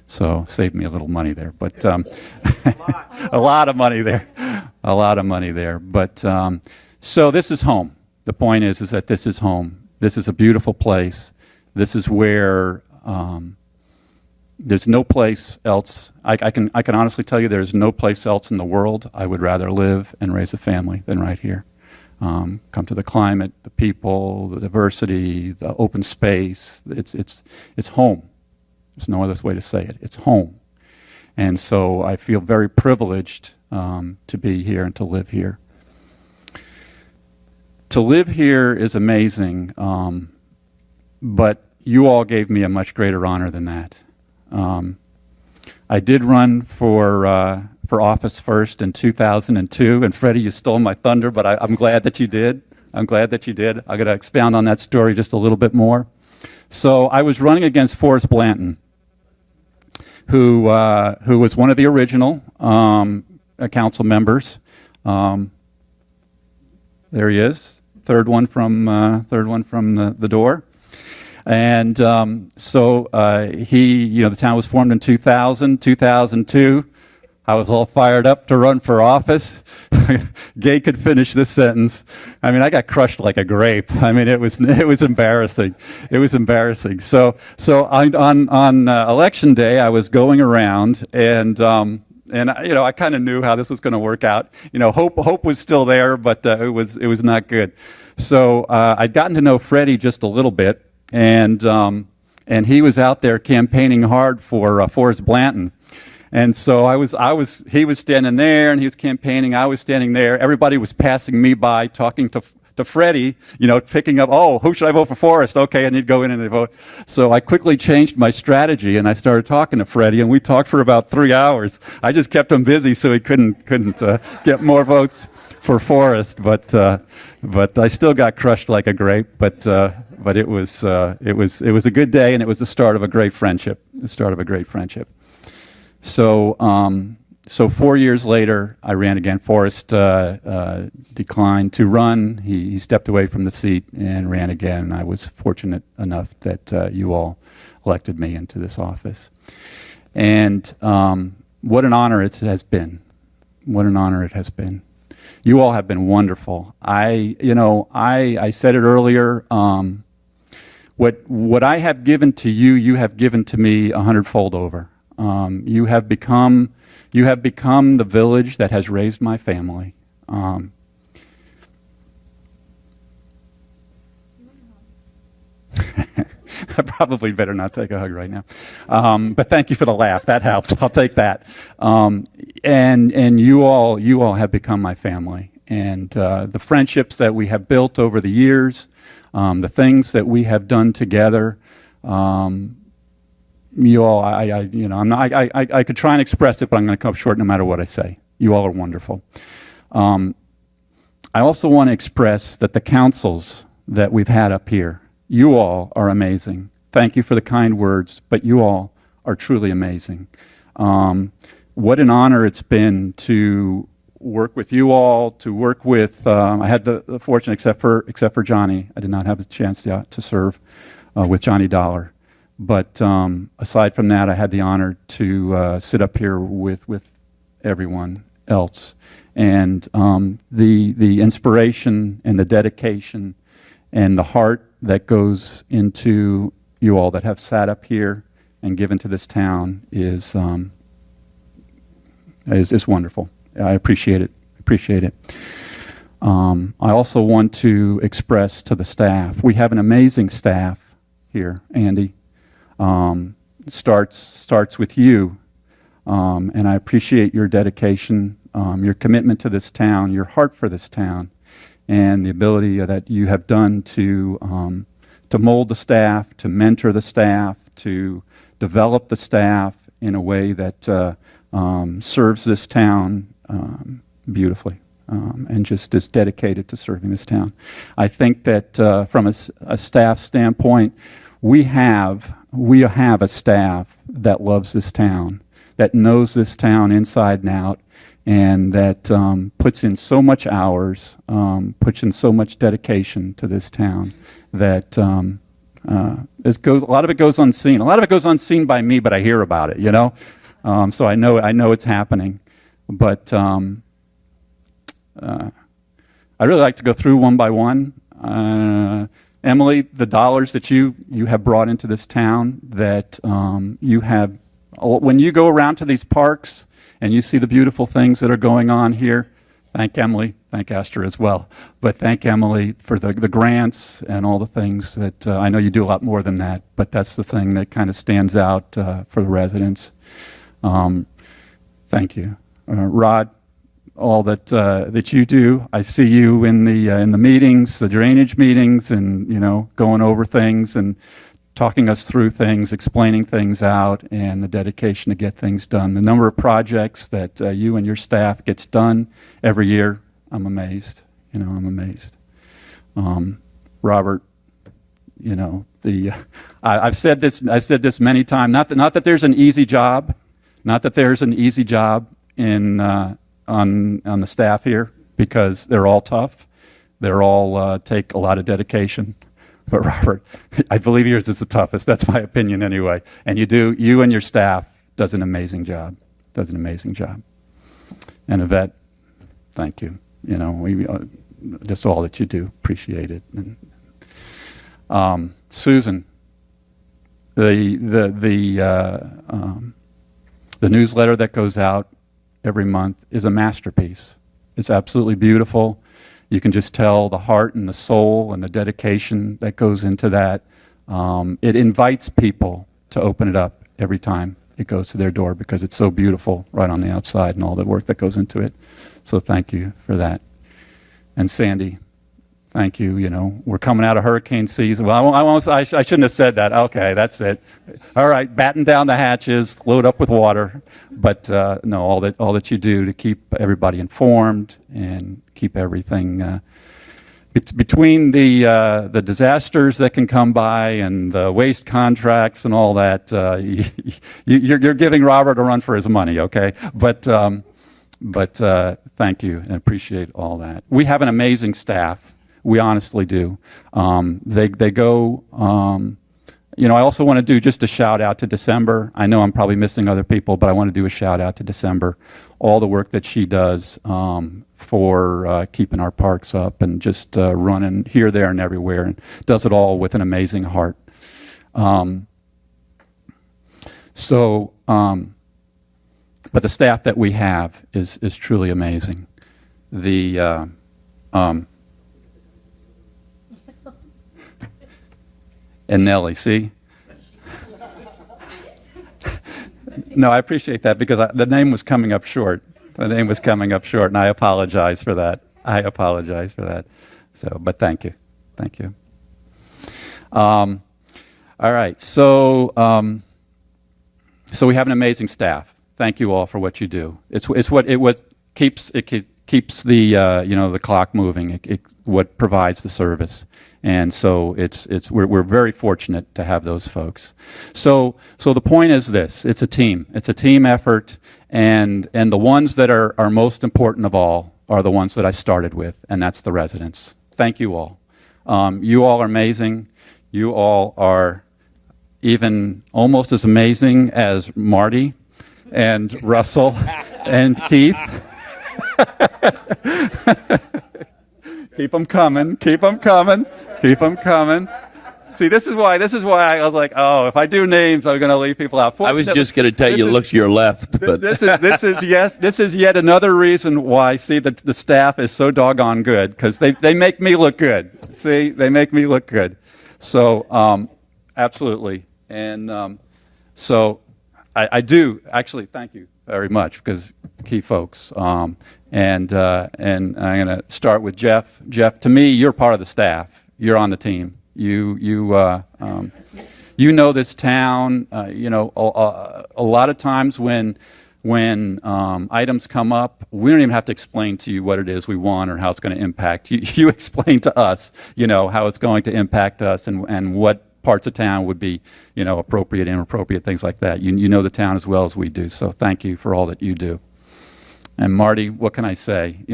So saved me a little money there, but a lot of money there, a lot of money there. But so this is home. The point is that this is home. This is a beautiful place. This is where there's no place else. I can honestly tell you there's no place else in the world I would rather live and raise a family than right here. Come to the climate, the people, the diversity, the open space. It's home. There's no other way to say it. It's home. And so I feel very privileged to be here and to live here. To live here is amazing. But you all gave me a much greater honor than that. I did run for office first in 2002, and Freddie, you stole my thunder, but I'm glad that you did. I'm glad that you did. I'm going to expound on that story just a little bit more. So I was running against Forrest Blanton, who was one of the original council members. There he is, third one from the door. And so the town was formed in 2000, 2002. I was all fired up to run for office. Gay could finish this sentence. I mean, I got crushed like a grape. I mean, it was embarrassing. It was embarrassing. So on election day, I was going around and I kind of knew how this was going to work out. Hope was still there, but it was not good. So I'd gotten to know Freddie just a little bit. And he was out there campaigning hard for Forrest Blanton, and so he was standing there and he was campaigning. I was standing there. Everybody was passing me by, talking to Freddie, picking up. Oh, who should I vote for? Forrest? Okay, and he'd go in and they'd vote. So I quickly changed my strategy and I started talking to Freddie, and we talked for about 3 hours. I just kept him busy so he couldn't get more votes for Forrest, but I still got crushed like a grape. But it was a good day, and it was the start of a great friendship. So 4 years later, I ran again. Forrest declined to run. He stepped away from the seat and ran again. And I was fortunate enough that you all elected me into this office. And what an honor it has been. What an honor it has been. You all have been wonderful. I said it earlier. What I have given to you, you have given to me 100-fold over. You have become the village that has raised my family. I probably better not take a hug right now. But thank you for the laugh. That helped. I'll take that. And you all have become my family. and the friendships that we have built over the years, the things that we have done together. You all, I could try and express it, but I'm going to come up short no matter what I say. You all are wonderful. I also want to express that the councils that we've had up here, you all are amazing. Thank you for the kind words, but you all are truly amazing. What an honor it's been to work with you all, to work with, I had the fortune, except for Johnny, I did not have the chance to serve with Johnny Dollar. But aside from that, I had the honor to sit up here with everyone else. And the inspiration and the dedication and the heart that goes into you all that have sat up here and given to this town is wonderful. I appreciate it. I also want to express to the staff, we have an amazing staff here, Andy. Starts with you, and I appreciate your dedication, your commitment to this town, your heart for this town, and the ability that you have done to mold the staff, to mentor the staff, to develop the staff in a way that serves this town beautifully, and just is dedicated to serving this town. I think that from a staff standpoint, we have a staff that loves this town, that knows this town inside and out, and that puts in so much hours, puts in so much dedication to this town that a lot of it goes unseen. A lot of it goes unseen by me, but I hear about it, you know. So I know it's happening. But I'd really like to go through one by one. Emily, the dollars that you have brought into this town, that you have, when you go around to these parks and you see the beautiful things that are going on here, thank Emily, thank Esther as well, but thank Emily for the grants and all the things that, I know you do a lot more than that, but that's the thing that kind of stands out for the residents. Thank you. Rod, all that you do. I see you in the meetings, the drainage meetings, and going over things and talking us through things, explaining things out, and the dedication to get things done. The number of projects that you and your staff gets done every year, I'm amazed. I'm amazed. Robert, I've said this many times. Not that there's an easy job, in on the staff here, because they're all tough. They're all take a lot of dedication. But Robert, I believe yours is the toughest. That's my opinion anyway. And you and your staff does an amazing job. And Yvette, thank you. We just all that you do. Appreciate it. And, Susan, the newsletter that goes out every month is a masterpiece. It's absolutely beautiful. You can just tell the heart and the soul and the dedication that goes into that. It invites people to open it up every time it goes to their door, because it's so beautiful right on the outside and all the work that goes into it. So thank you for that. And Sandy, thank you. We're coming out of hurricane season. Well, I shouldn't have said that. Okay, that's it. All right, batten down the hatches, load up with water. But no, all that you do to keep everybody informed and keep everything between the disasters that can come by and the waste contracts and all that. You're giving Robert a run for his money, okay? But thank you and appreciate all that. We have an amazing staff. We honestly do. They go, I also want to do just a shout out to December. I know I'm probably missing other people, but I want to do a shout out to December. All the work that she does for keeping our parks up and just running here, there, and everywhere, and does it all with an amazing heart. But the staff that we have is truly amazing. And Nellie, see? No, I appreciate that, because the name was coming up short. And I apologize for that. I apologize for that. So, but thank you. Thank you. All right. So, so we have an amazing staff. Thank you all for what you do. It's what keeps the the clock moving. What provides the service. And so we're very fortunate to have those folks. So the point is this: it's a team. It's a team effort, and the ones that are most important of all are the ones that I started with, and that's the residents. Thank you all. You all are amazing. You all are even almost as amazing as Marty and Russell and Keith. Keep them coming. Keep them coming. Keep them coming. See, this is why I was like, oh, if I do names, I'm going to leave people out. I was just going to tell you, look to your left. But this is yet another reason why, see, the staff is so doggone good, because they make me look good. See, they make me look good. So, absolutely. And so I do, actually, thank you very much, because key folks. And I'm going to start with Jeff. Jeff, to me, you're part of the staff. You're on the team. You know this town. A lot of times when items come up, we don't even have to explain to you what it is we want or how it's going to impact. You explain to us, how it's going to impact us and what parts of town would be, appropriate, inappropriate, things like that. You know the town as well as we do. So thank you for all that you do. And Marty, what can I say?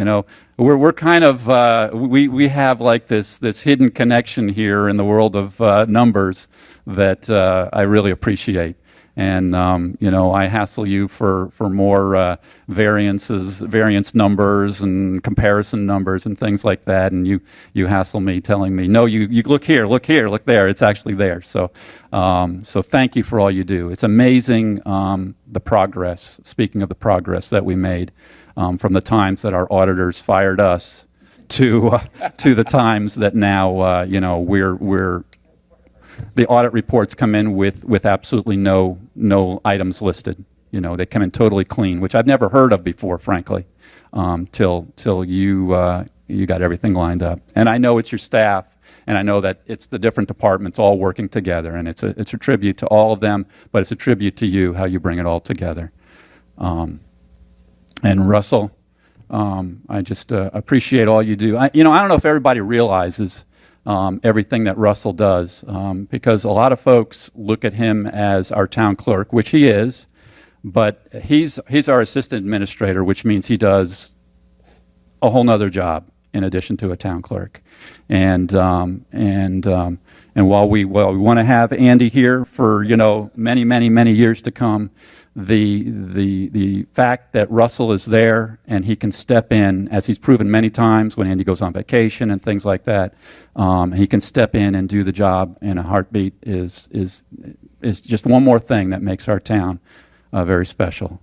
We're kind of we have like this hidden connection here in the world of numbers that I really appreciate. And I hassle you for more variance numbers and comparison numbers and things like that. And you hassle me, telling me, no, you look here, look there. It's actually there. So thank you for all you do. It's amazing the progress. Speaking of the progress that we made from the times that our auditors fired us to the times that now we're the audit reports come in with absolutely no items listed. They come in totally clean, which I've never heard of before, frankly, till you got everything lined up. And I know it's your staff, and I know that it's the different departments all working together, and it's a tribute to all of them, but it's a tribute to you, how you bring it all together. And Russell, I just appreciate all you do. I don't know if everybody realizes everything that Russell does, because a lot of folks look at him as our town clerk, which he is, but he's our assistant administrator, which means he does a whole nother job in addition to a town clerk. And while we want to have Andy here for many years to come, the fact that Russell is there and he can step in, as he's proven many times when Andy goes on vacation and things like that, he can step in and do the job in a heartbeat is just one more thing that makes our town very special.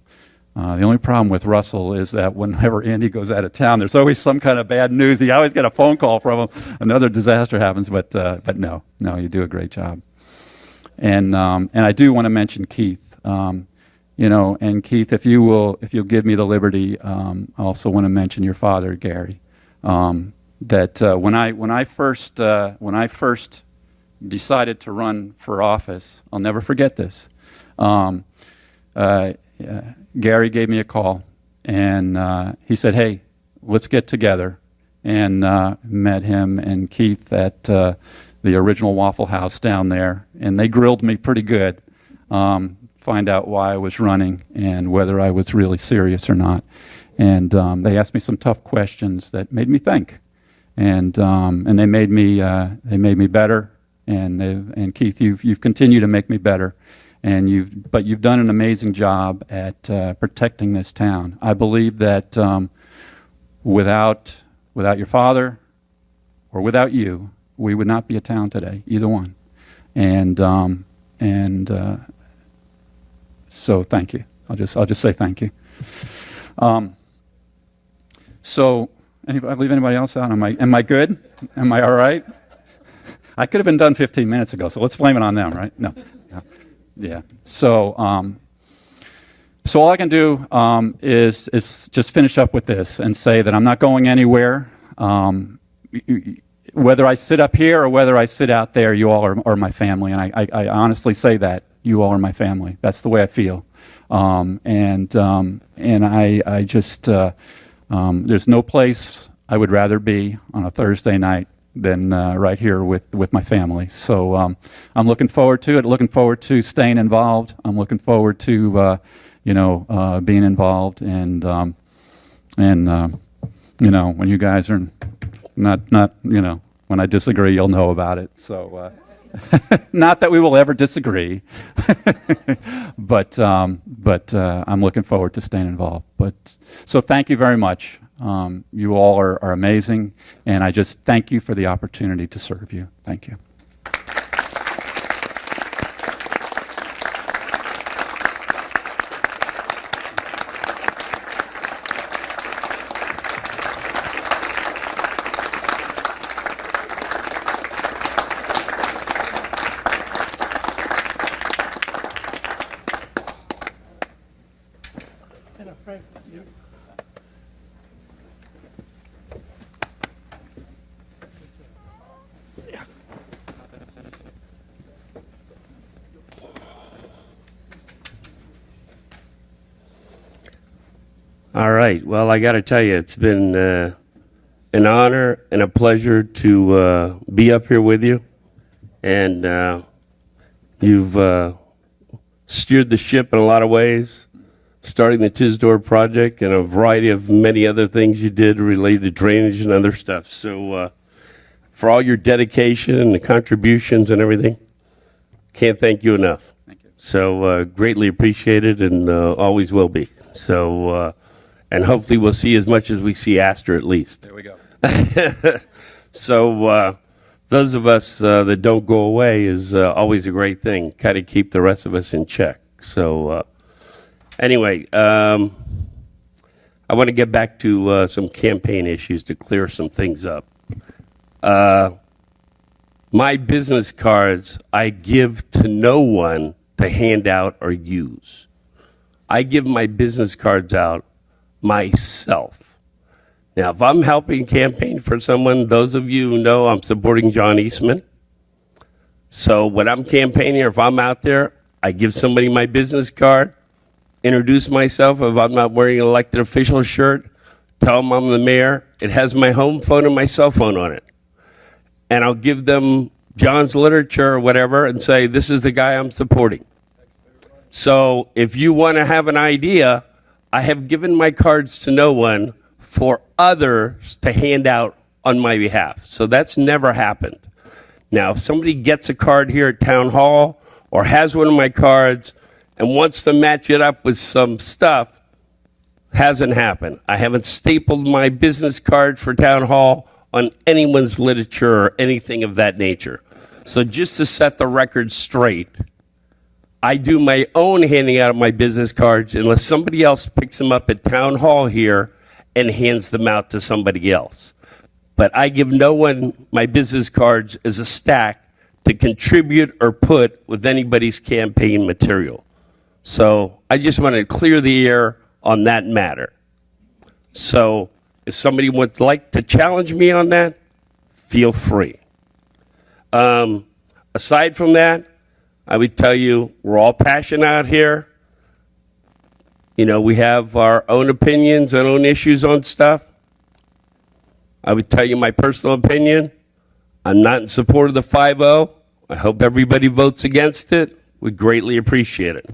The only problem with Russell is that whenever Andy goes out of town, there's always some kind of bad news. You always get a phone call from him. Another disaster happens, but no, you do a great job. And I do want to mention Keith. And Keith, if you'll give me the liberty, I also want to mention your father, Gary. That when I first decided to run for office, I'll never forget this. Gary gave me a call, and he said, "Hey, let's get together." And met him and Keith at the original Waffle House down there, and they grilled me pretty good. Find out why I was running and whether I was really serious or not. And they asked me some tough questions that made me think, and they made me better. And Keith, you've continued to make me better, and you've done an amazing job at protecting this town. I believe that without your father or without you, we would not be a town today, either one. So thank you. I'll just say thank you. So, leave anybody else out? Am I good? Am I all right? I could have been done 15 minutes ago, so let's blame it on them, right? No. Yeah. So all I can do is just finish up with this and say that I'm not going anywhere. Whether I sit up here or whether I sit out there, you all are my family, and I honestly say that you all are my family. That's the way I feel, and I just there's no place I would rather be on a Thursday night than right here with my family. So I'm looking forward to it. Looking forward to staying involved. I'm looking forward to being involved, and when you guys are not when I disagree, you'll know about it. So not that we will ever disagree, but I'm looking forward to staying involved. But so thank you very much. You all are amazing, and I just thank you for the opportunity to serve you. Thank you. All right. Well, I got to tell you, it's been an honor and a pleasure to be up here with you. And you've steered the ship in a lot of ways, starting the Tisdorf project and a variety of many other things you did related to drainage and other stuff. So for all your dedication and the contributions and everything, can't thank you enough. Thank you. So greatly appreciated and always will be. So, and hopefully we'll see as much as we see Astor at least. There we go. So those of us that don't go away is always a great thing. Kind of keep the rest of us in check. So anyway, I want to get back to some campaign issues to clear some things up. My business cards I give to no one to hand out or use. I give my business cards out myself. Now, if I'm helping campaign for someone, those of you who know I'm supporting John Eastman. So when I'm campaigning or if I'm out there, I give somebody my business card, introduce myself if I'm not wearing an elected official shirt, tell them I'm the mayor. It has my home phone and my cell phone on it. And I'll give them John's literature or whatever and say, this is the guy I'm supporting. So if you want to have an idea, I have given my cards to no one for others to hand out on my behalf. So that's never happened. Now, if somebody gets a card here at Town Hall or has one of my cards and wants to match it up with some stuff, hasn't happened. I haven't stapled my business card for Town Hall on anyone's literature or anything of that nature. So just to set the record straight, I do my own handing out of my business cards unless somebody else picks them up at Town Hall here and hands them out to somebody else. But I give no one my business cards as a stack to contribute or put with anybody's campaign material. So I just want to clear the air on that matter. So if somebody would like to challenge me on that, feel free. Aside from that, I would tell you we're all passionate out here. You know, we have our own opinions and own issues on stuff. I would tell you my personal opinion. I'm not in support of the 5-0. I hope everybody votes against it. We'd greatly appreciate it.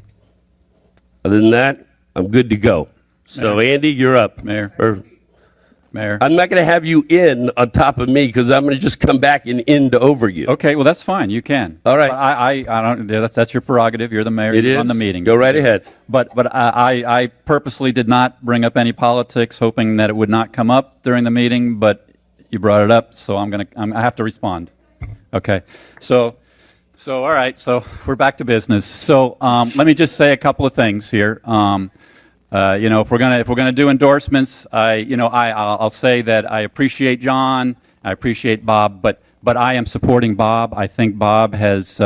Other than that, I'm good to go. So, Mayor. Andy, you're up. Mayor. I'm not going to have you in on top of me because I'm going to just come back and end over you. Okay, well, that's fine. You can. All right. But I don't. That's your prerogative. You're the mayor. It You're is. on the meeting. Go right ahead. But I purposely did not bring up any politics, hoping that it would not come up during the meeting. But you brought it up, so I have to respond. Okay. So all right. So we're back to business. So let me just say a couple of things here. If we're gonna do endorsements, I'll say that I appreciate John, I appreciate Bob, but I am supporting Bob. I think Bob has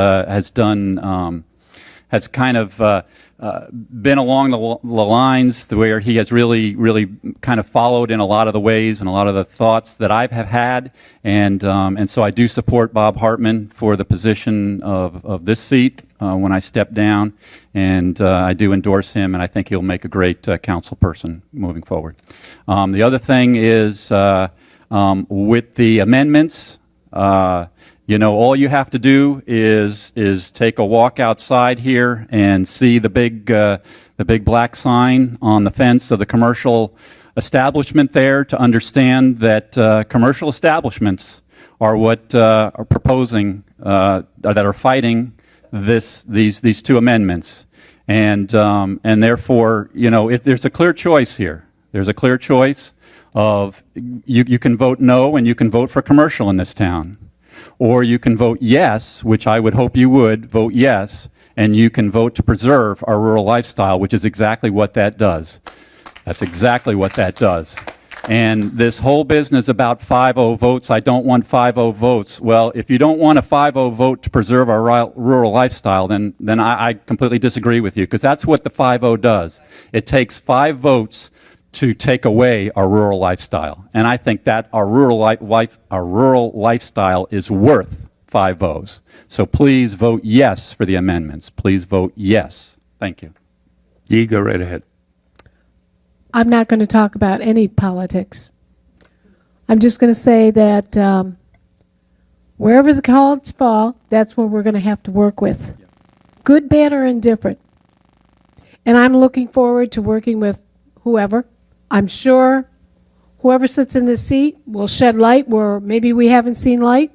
done has kind of been along the lines where he has really kind of followed in a lot of the ways and a lot of the thoughts that I have had, and so I do support Bob Hartman for the position of this seat when I step down, and I do endorse him, and I think he'll make a great council person moving forward. The other thing is with the amendments. All you have to do is take a walk outside here and see the big black sign on the fence of the commercial establishment there to understand that commercial establishments are what are proposing that are fighting these two amendments, and therefore if there's a clear choice here. There's a clear choice of you can vote no and you can vote for commercial in this town. Or you can vote yes, which I would hope you would, vote yes, and you can vote to preserve our rural lifestyle, which is exactly what that does. That's exactly what that does. And this whole business about 5-0 votes, I don't want 5-0 votes. Well, if you don't want a 5-0 vote to preserve our rural lifestyle, then I completely disagree with you, because that's what the 5-0 does. It takes 5 votes to take away our rural lifestyle. And I think that our rural lifestyle is worth 5 votes. So please vote yes for the amendments. Please vote yes. Thank you. Dee, go right ahead. I'm not going to talk about any politics. I'm just going to say that wherever the cards fall, that's what we're going to have to work with. Good, bad, or indifferent. And I'm looking forward to working with whoever. I'm sure whoever sits in this seat will shed light where maybe we haven't seen light.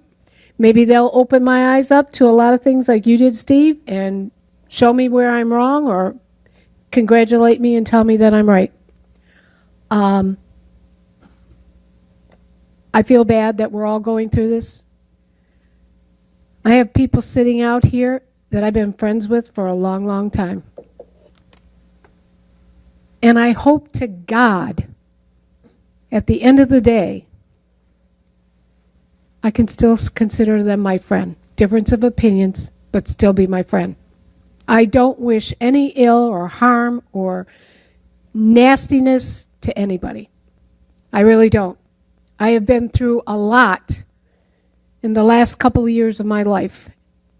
Maybe they'll open my eyes up to a lot of things like you did, Steve, and show me where I'm wrong or congratulate me and tell me that I'm right. I feel bad that we're all going through this. I have people sitting out here that I've been friends with for a long, long time. And I hope to God, at the end of the day, I can still consider them my friend. Difference of opinions, but still be my friend. I don't wish any ill or harm or nastiness to anybody. I really don't. I have been through a lot in the last couple of years of my life,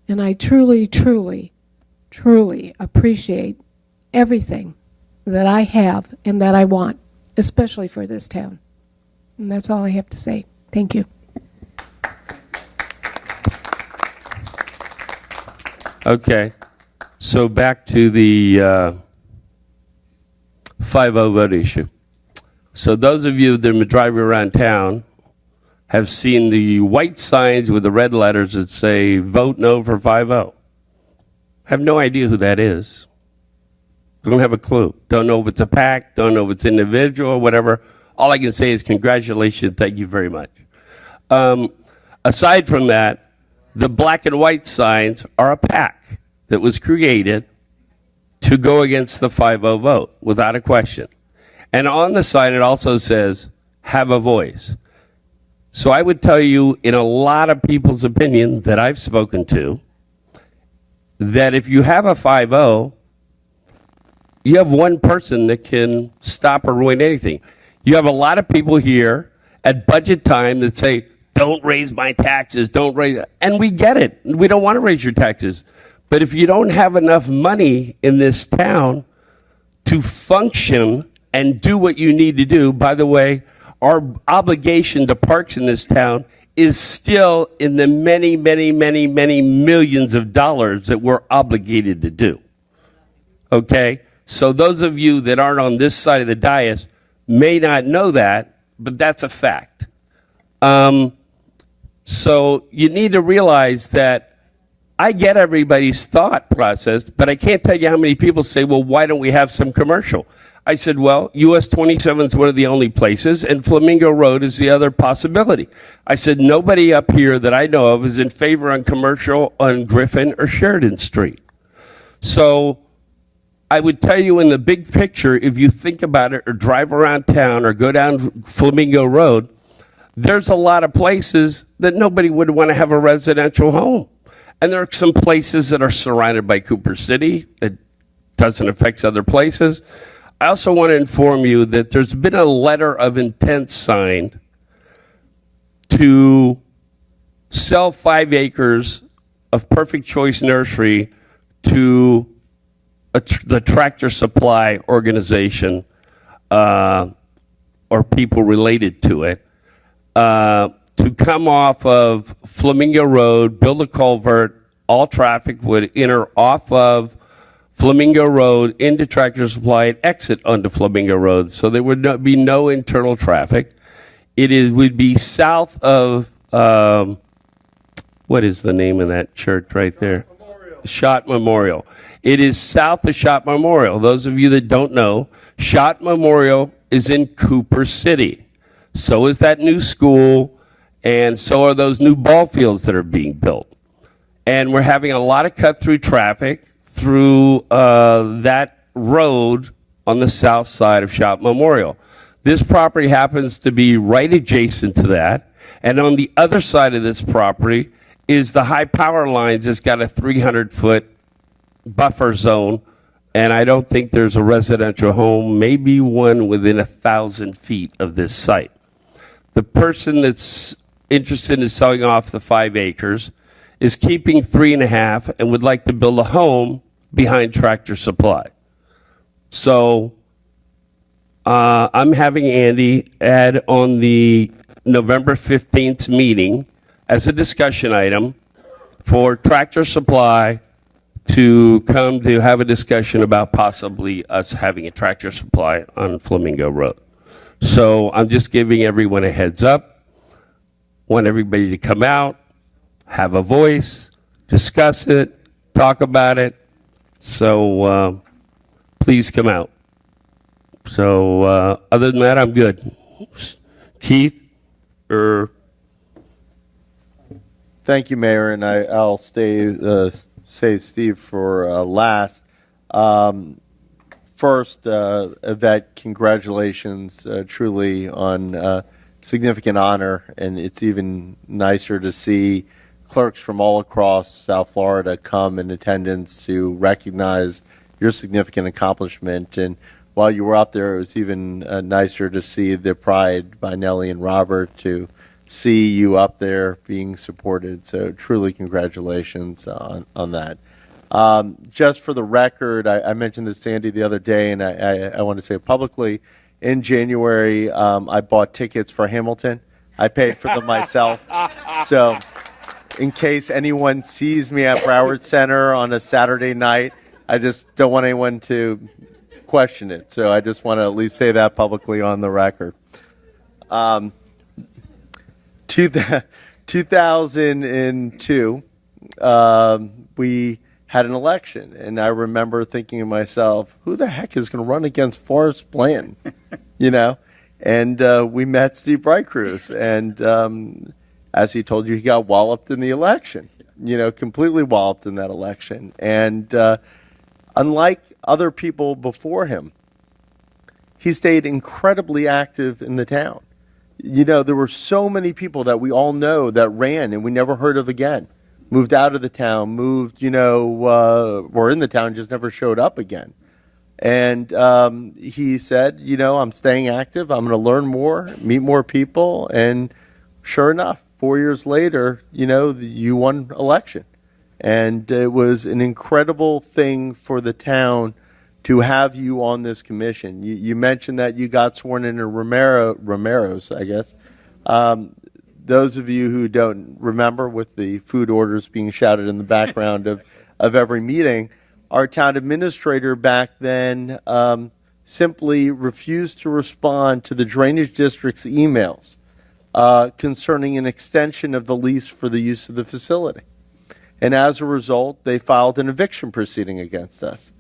and I truly, truly, truly appreciate everything that I have and that I want, especially for this town. And that's all I have to say. Thank you. Okay. So back to the 5-0 vote issue. So those of you that have been driving around town have seen the white signs with the red letters that say, vote no for 5-0. Have no idea who that is. Don't have a clue. Don't know if it's a PAC, don't know if it's individual or whatever. All I can say is congratulations, thank you very much. Aside from that, the black and white signs are a PAC that was created to go against the 5-0 vote, without a question. And on the sign it also says, have a voice. So I would tell you, in a lot of people's opinion that I've spoken to, that if you have a 5-0, you have one person that can stop or ruin anything. You have a lot of people here at budget time that say, don't raise my taxes, don't raise, and we get it. We don't want to raise your taxes. But if you don't have enough money in this town to function and do what you need to do, by the way, our obligation to parks in this town is still in the many, many, many, many millions of dollars that we're obligated to do. Okay? So those of you that aren't on this side of the dais may not know that, but that's a fact. So you need to realize that I get everybody's thought process, but I can't tell you how many people say, well, why don't we have some commercial? I said, well, US 27 is one of the only places, and Flamingo Road is the other possibility. I said, nobody up here that I know of is in favor on commercial on Griffin or Sheridan Street. So I would tell you, in the big picture, if you think about it or drive around town or go down Flamingo Road, there's a lot of places that nobody would want to have a residential home. And there are some places that are surrounded by Cooper City. It doesn't affect other places. I also want to inform you that there's been a letter of intent signed to sell 5 acres of Perfect Choice Nursery to the Tractor Supply organization or people related to it to come off of Flamingo Road, build a culvert, all traffic would enter off of Flamingo Road into Tractor Supply and exit onto Flamingo Road. So there would be no internal traffic. Would be south of, what is the name of that church right there? Schott Memorial. It is south of Schott Memorial. Those of you that don't know, Schott Memorial is in Cooper City. So is that new school, and so are those new ball fields that are being built. And we're having a lot of cut-through traffic through that road on the south side of Schott Memorial. This property happens to be right adjacent to that, and on the other side of this property is the high power lines that's got a 300-foot buffer zone, and I don't think there's a residential home, maybe one within 1,000 feet of this site. The person that's interested in selling off the 5 acres is keeping 3.5 and would like to build a home behind Tractor Supply. So I'm having Andy add on the November 15th meeting as a discussion item for Tractor Supply to come to have a discussion about possibly us having a Tractor Supply on Flamingo Road. So I'm just giving everyone a heads up. Want everybody to come out, have a voice, discuss it, talk about it. So please come out. So other than that, I'm good. Keith, Thank you, Mayor, and I'll save Steve for last. First, Yvette, congratulations truly on significant honor, and it's even nicer to see clerks from all across South Florida come in attendance to recognize your significant accomplishment. And while you were up there, it was even nicer to see the pride by Nellie and Robert to see you up there being supported. So truly congratulations on that. Just for the record, I mentioned this to Andy the other day, and I want to say it publicly. In January, I bought tickets for Hamilton. I paid for them myself. So in case anyone sees me at Broward Center on a Saturday night, I just don't want anyone to question it. So I just want to at least say that publicly on the record. 2002, we had an election, and I remember thinking to myself, who the heck is going to run against Forrest Blanton? You know? And we met Steve Brightcruz, and as he told you, he got walloped in the election, completely walloped in that election. And unlike other people before him, he stayed incredibly active in the town. There were so many people that we all know that ran and we never heard of again. Moved out of the town, were in the town, just never showed up again. And he said, I'm staying active. I'm going to learn more, meet more people. And sure enough, 4 years later, you won election. And it was an incredible thing for the town to have you on this commission. You mentioned that you got sworn in Romero's, I guess. Those of you who don't remember, with the food orders being shouted in the background of every meeting, our town administrator back then simply refused to respond to the drainage district's emails concerning an extension of the lease for the use of the facility. And as a result, they filed an eviction proceeding against us,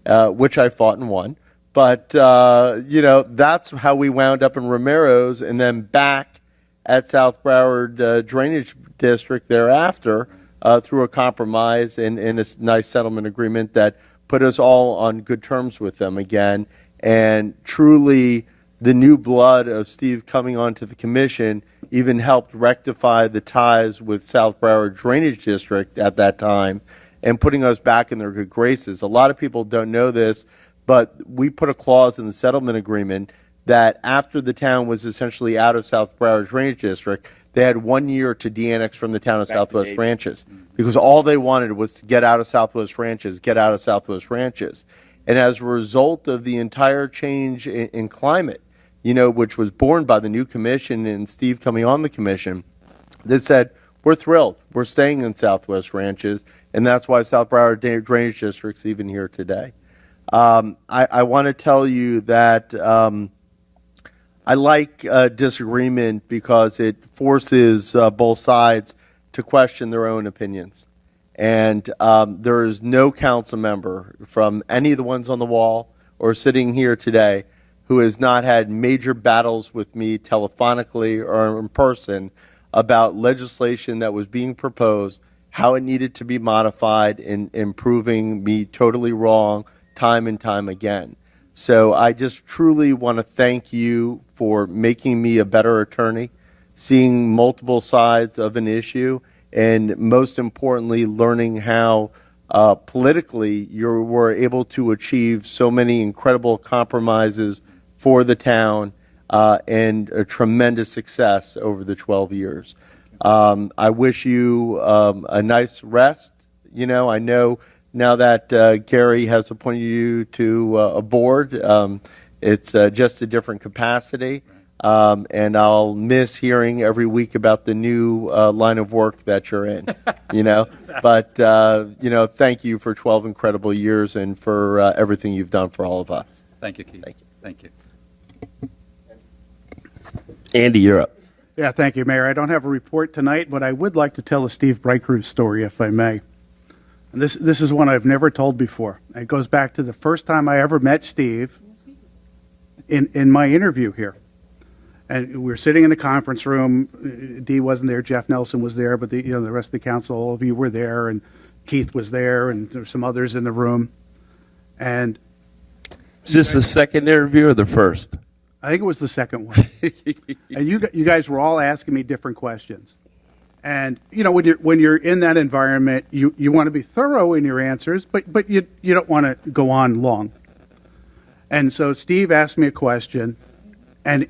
which I fought and won. But, that's how we wound up in Romero's and then back at South Broward Drainage District thereafter through a compromise and a nice settlement agreement that put us all on good terms with them again. And truly, the new blood of Steve coming onto the commission even helped rectify the ties with South Broward Drainage District at that time and putting us back in their good graces. A lot of people don't know this, but we put a clause in the settlement agreement that after the town was essentially out of South Broward Drainage District, they had 1 year to de-annex from the town of Southwest Ranches, because all they wanted was to get out of Southwest Ranches, get out of Southwest Ranches. And as a result of the entire change in climate, which was born by the new commission and Steve coming on the commission, they said, we're thrilled. We're staying in Southwest Ranches, and that's why South Broward Drainage District's even here today. I want to tell you that I like disagreement because it forces both sides to question their own opinions. And there is no council member from any of the ones on the wall or sitting here today who has not had major battles with me telephonically or in person about legislation that was being proposed, how it needed to be modified, and proving me totally wrong time and time again. So I just truly want to thank you for making me a better attorney, seeing multiple sides of an issue, and most importantly, learning how politically you were able to achieve so many incredible compromises for the town and a tremendous success over the 12 years. I wish you a nice rest. I know now that Gary has appointed you to a board, it's just a different capacity. And I'll miss hearing every week about the new line of work that you're in, But, thank you for 12 incredible years and for everything you've done for all of us. Thank you, Keith. Thank you. Andy, you're up. Yeah, thank you, Mayor. I don't have a report tonight, but I would like to tell a Steve Brightcrew story, if I may. And this is one I've never told before. It goes back to the first time I ever met Steve in my interview here. And we were sitting in the conference room. Dee wasn't there. Jeff Nelson was there, but the rest of the council, all of you were there, and Keith was there, and there were some others in the room. And is this the second interview or the first? I think it was the second one. And you guys were all asking me different questions. And when you're in that environment, you want to be thorough in your answers, but you don't want to go on long. And so Steve asked me a question, and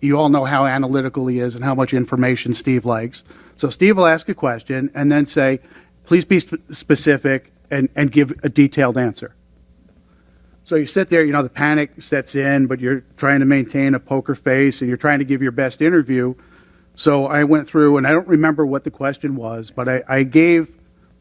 you all know how analytical he is and how much information Steve likes. So Steve will ask a question and then say, please be specific and give a detailed answer. So you sit there, the panic sets in, but you're trying to maintain a poker face and you're trying to give your best interview. So I went through, and I don't remember what the question was, but I gave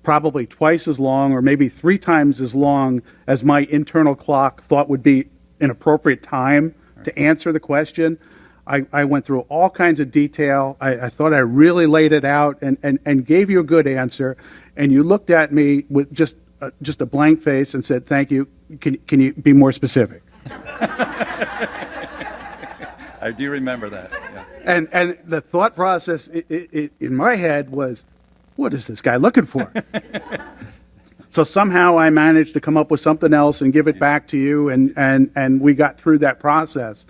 probably twice as long or maybe 3 times as long as my internal clock thought would be an appropriate time to answer the question. I went through all kinds of detail. I thought I really laid it out and gave you a good answer. And you looked at me with just a blank face and said, thank you. Can you be more specific? I do remember that. Yeah. And the thought process in my head was, what is this guy looking for? So somehow I managed to come up with something else and give it back to you, and we got through that process.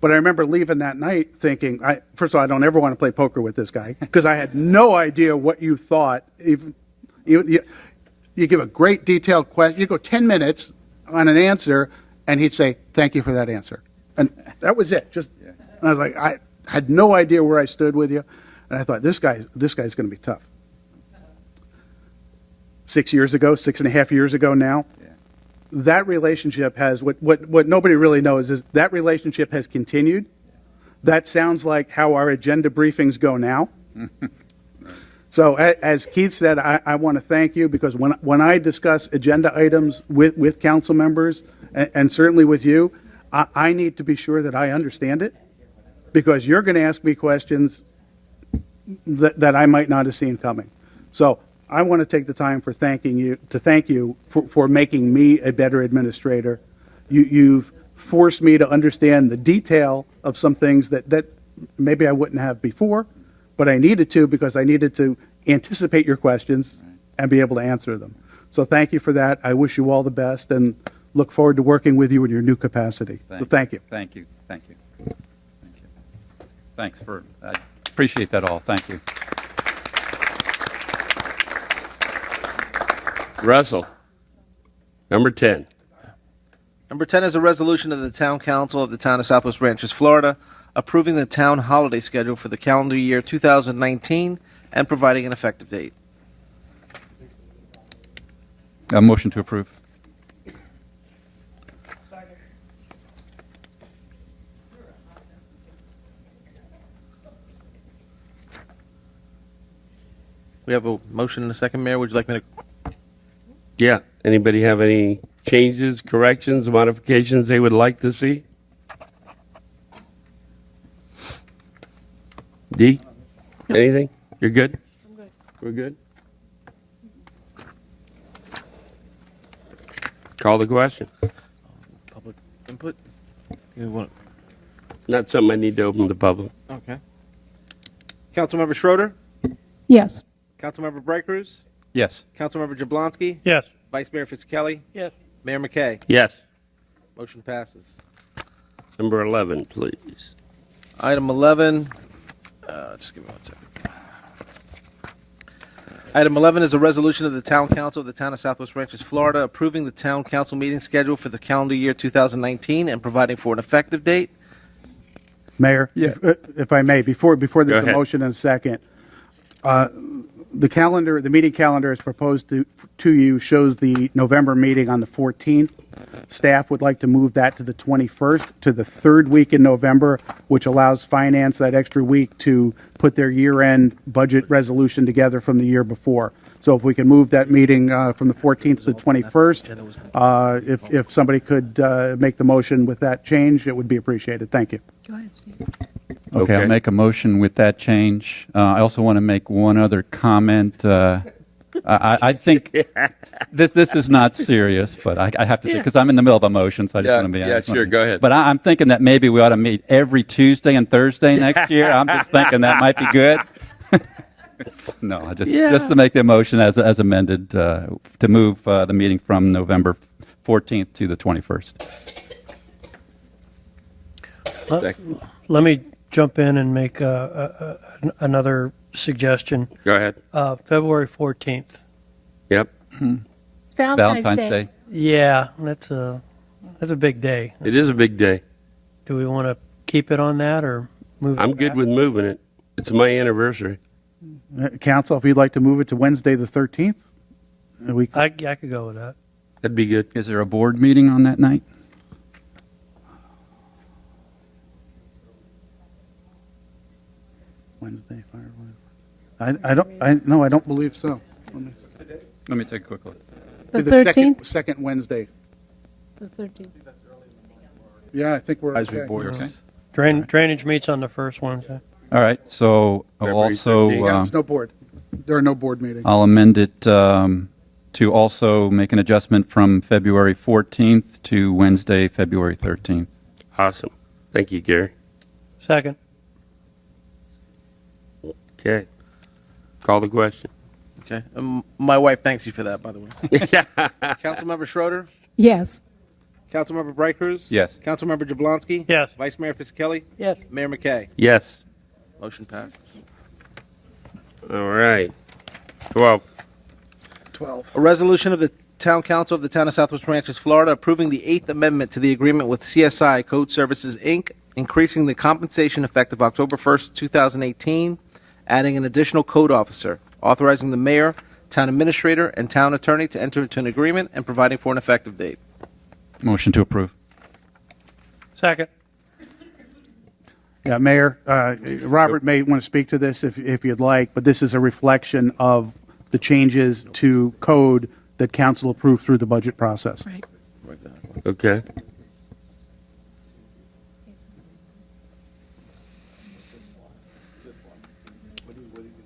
But I remember leaving that night thinking, first of all, I don't ever want to play poker with this guy, because I had no idea what you thought. You give a great detailed question, you go 10 minutes on an answer, and he'd say, thank you for that answer. And that was it. I was like, I had no idea where I stood with you, and I thought, this guy's going to be tough. 6 years ago, 6.5 years ago now, that relationship has, what nobody really knows is that relationship has continued. That sounds like how our agenda briefings go now. So as Keith said, I want to thank you, because when I discuss agenda items with council members, and certainly with you, I need to be sure that I understand it, because you're going to ask me questions that I might not have seen coming. So I want to take the time to thank you for making me a better administrator. You've forced me to understand the detail of some things that maybe I wouldn't have before, but I needed to, because I needed to anticipate your questions and be able to answer them. So thank you for that. I wish you all the best and look forward to working with you in your new capacity. So thank you. Thank you. Thank you. Thanks I appreciate that all. Thank you. Russell, number 10. Number 10 is a resolution of the Town Council of the Town of Southwest Ranches, Florida, approving the town holiday schedule for the calendar year 2019 and providing an effective date. A motion to approve. We have a motion and a second, Mayor. Would you like me to? Yeah. Anybody have any changes, corrections, modifications they would like to see? D? Anything? You're good? I'm good. We're good? Call the question. Public input? You want? Not something I need to open to the public. Okay. Councilmember Schroeder? Yes. Councilmember Braycruz? Yes. Councilmember Jablonski? Yes. Vice Mayor Fisickelli? Yes. Mayor McKay? Yes. Motion passes. Number 11, please. Item 11, just give me 1 second. Item 11 is a resolution of the Town Council of the Town of Southwest Ranches, Florida, approving the Town Council meeting schedule for the calendar year 2019 and providing for an effective date. Mayor, if I may, before there's a ahead. motion in a second, the meeting calendar as proposed to you shows the November meeting on the 14th. Staff would like to move that to the 21st, to the third week in November, which allows finance that extra week to put their year-end budget resolution together from the year before. So if we can move that meeting from the 14th to the 21st, if somebody could make the motion with that change, it would be appreciated. Thank you. Okay, I'll make a motion with that change. I also want to make one other comment. I think this is not serious, but I have to say, because I'm in the middle of a motion, so I just want to be honest. sure, go ahead. But I'm thinking that maybe we ought to meet every Tuesday and Thursday next year. I'm just thinking that might be good. No, just to make the motion as amended to move the meeting from November 14th to the 21st. Let me jump in and make another suggestion. Go ahead. February 14th. Yep. Valentine's Day. Yeah, that's a big day. It is a big day. Do we want to keep it on that or move it I'm good back? with moving it. It's my anniversary. Council, if you'd like to move it to Wednesday the 13th, I could go with that. That'd be good. Is there a board meeting on that night? Wednesday, I don't believe so. Let me take a quick look. The The 13th? second Wednesday. The 13th. Yeah, I think we're Advisory okay. board. Okay. Drainage meets on the first Wednesday. All right, so I'll February also 13th. Yeah, there's no board. There are no board meetings. I'll amend it to also make an adjustment from February 14th to Wednesday, February 13th. Awesome. Thank you, Gary. Second. Okay. Call the question. Okay. My wife thanks you for that, by the way. Councilmember Schroeder? Yes. Councilmember Braycruz? Yes. Councilmember Jablonski? Yes. Vice Mayor Fisickelli? Yes. Mayor McKay? Yes. Motion passes. All right. 12. 12. A resolution of the Town Council of the Town of Southwest Ranches, Florida, approving the 8th Amendment to the agreement with CSI Code Services, Inc., increasing the compensation effective October 1st, 2018, adding an additional code officer, authorizing the mayor, town administrator, and town attorney to enter into an agreement and providing for an effective date. Motion to approve. Second. Yeah, Mayor, Robert may want to speak to this if you'd like, but this is a reflection of the changes to code that council approved through the budget process. Right. Okay.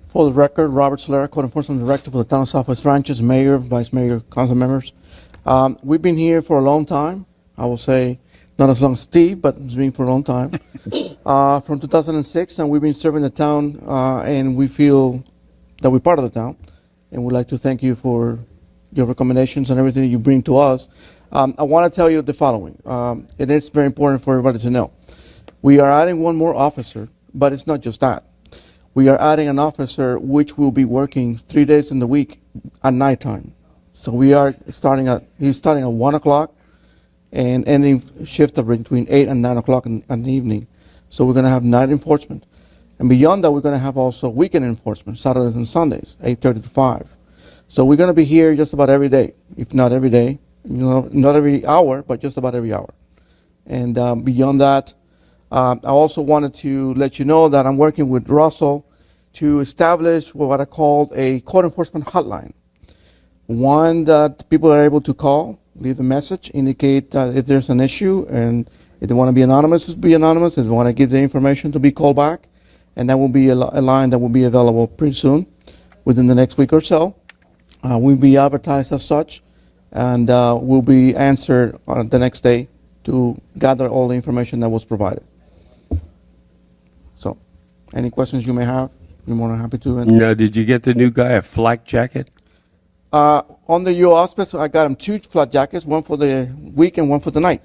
For the record, Robert Solera, Code Enforcement Director for the Town of Southwest Ranches, Mayor, Vice Mayor, Council members. We've been here for a long time. I will say not as long as Steve, but it's been for a long time. From 2006, and we've been serving the town, and we feel that we're part of the town. And we'd like to thank you for your recommendations and everything that you bring to us. I want to tell you the following, and it's very important for everybody to know. We are adding one more officer but it's not just that. We are adding an officer which will be working 3 days in the week at nighttime. So he's starting at 1 o'clock and ending shift of between 8 and 9 o'clock in the evening. So we're going to have night enforcement. And beyond that, we're going to have also weekend enforcement, Saturdays and Sundays, 8:30 to 5. So we're going to be here just about every day, if not every day, not every hour, but just about every hour. And beyond that, I also wanted to let you know that I'm working with Russell to establish what I call a code enforcement hotline. One that people are able to call, leave a message, indicate if there's an issue, and if they want to be anonymous, be anonymous. If they want to give the information to be called back, and that will be a line that will be available pretty soon, within the next week or so. We'll be advertised as such, and will be answered the next day to gather all the information that was provided. So, any questions you may have, we're more than happy to. Now, did you get the new guy a flak jacket? Under your auspice, I got him 2 flat jackets, one for the week and one for the night.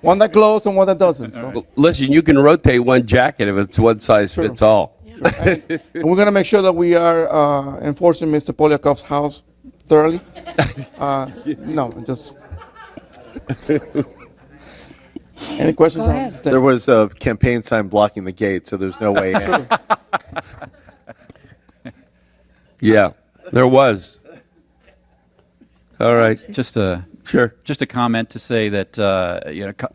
One that glows and one that doesn't. So. Well, listen, you can rotate one jacket if it's one size fits all. And we're going to make sure that we are enforcing Mr. Polyakov's house thoroughly. No, just... Any questions? There was a campaign sign blocking the gate, so there's no way in. Yeah, there was. All right. Just a comment to say that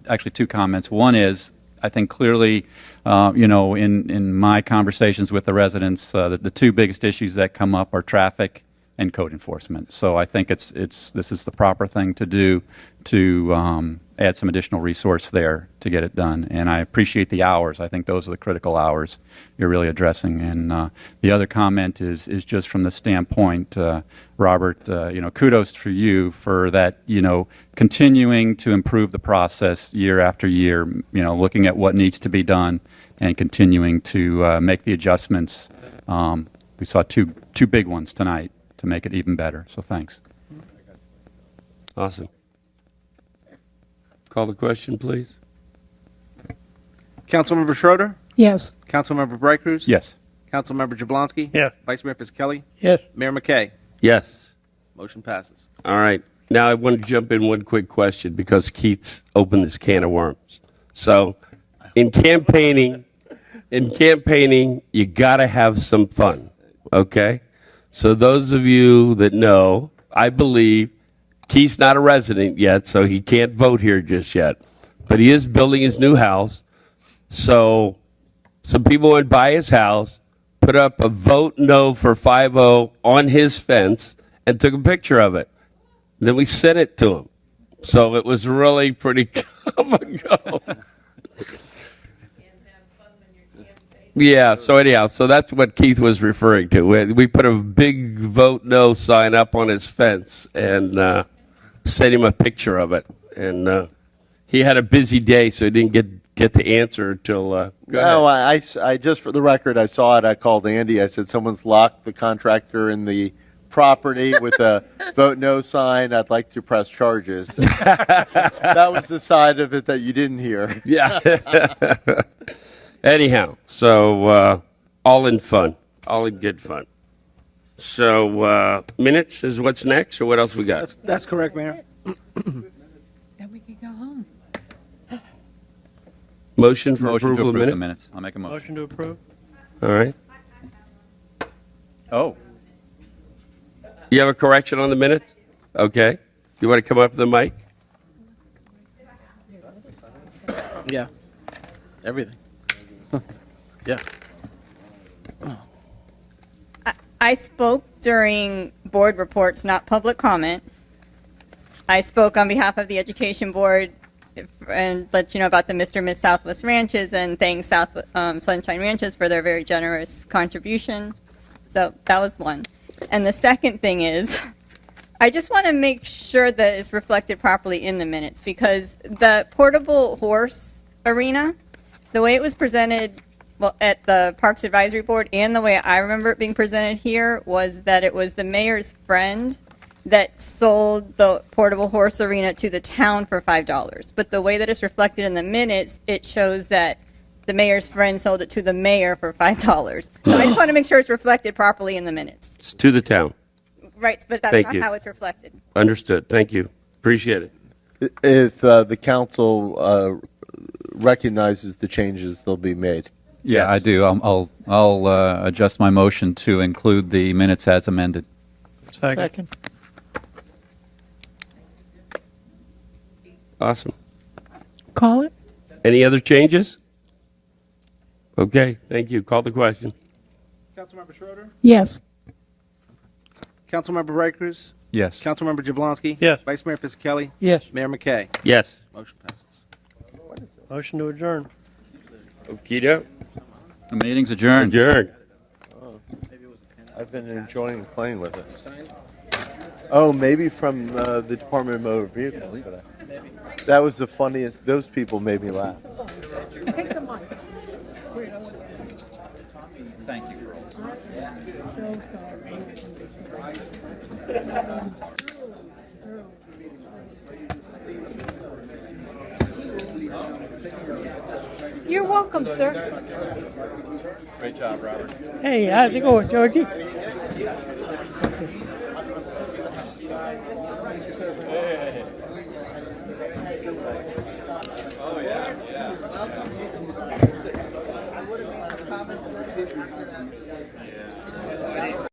actually 2 comments. One is, I think clearly, in my conversations with the residents, the 2 biggest issues that come up are traffic and code enforcement. So I think this is the proper thing to do to add some additional resource there to get it done. And I appreciate the hours. I think those are the critical hours you're really addressing. And the other comment is just from the standpoint, Robert, kudos to you for that, continuing to improve the process year after year, looking at what needs to be done and continuing to make the adjustments. We saw two big ones tonight to make it even better. So thanks. Awesome. Call the question, please. Councilmember Schroeder? Yes. Councilmember Brightcrus? Yes. Councilmember Jablonski? Yes. Vice Mayor Fisickelli? Yes. Mayor McKay? Yes. Motion passes. All right. Now I want to jump in one quick question because Keith's opened this can of worms. So in campaigning, you got to have some fun, okay? So those of you that know, I believe Keith's not a resident yet, so he can't vote here just yet. But he is building his new house. So some people went by his house, put up a vote no for 5-0 on his fence, and took a picture of it. And then we sent it to him. So it was really pretty come and go. Yeah, so anyhow, so that's what Keith was referring to. We put a big vote no sign up on his fence and sent him a picture of it. And he had a busy day, so he didn't get the answer until... No, I just for the record, I saw it. I called Andy. I said, someone's locked the contractor in the property with a vote no sign. I'd like to press charges. That was the side of it that you didn't hear. Yeah. Anyhow, so all in fun, all in good fun. So minutes is what's next, or what else we got? That's correct, Mayor. Then we can go home. Motion for Motion to approval of approve the minutes? minutes. I'll make a motion. Motion to approve. All right. Oh. You have a correction on the minutes? Okay. You want to come up to the mic? Yeah. Everything. Yeah. I spoke during board reports, not public comment. I spoke on behalf of the Education Board and let you know about the Mr. and Miss Southwest Ranches and thank Sunshine Ranches for their very generous contribution. So that was one. And the second thing is, I just want to make sure that it's reflected properly in the minutes because the portable horse arena, the way it was presented at the Parks Advisory Board and the way I remember it being presented here was that it was the mayor's friend that sold the portable horse arena to the town for $5. But the way that it's reflected in the minutes, it shows that the mayor's friend sold it to the mayor for $5. So I just want to make sure it's reflected properly in the minutes. It's to the town. Right, but that's Thank not you. how it's reflected. Understood. Thank you. Appreciate it. If the council recognizes the changes, they'll be made. Yeah, I do. I'll adjust my motion to include the minutes as amended. Second. Awesome. Call it. Any other changes? Okay, thank you. Call the question. Councilmember Schroeder? Yes. Councilmember Rikers? Yes. Councilmember Jablonski? Yes. Vice Mayor Fisickelli? Yes. Mayor McKay? Yes. Motion passes. Motion to adjourn. Okey-doke. The meeting's adjourned. Adjourned. I've been enjoying playing with it. Oh, maybe from the Department of Motor Vehicles. That was the funniest. Those people made me laugh. Thank you. You're welcome, sir. Great job, Robert. Hey, how's it going, Georgie?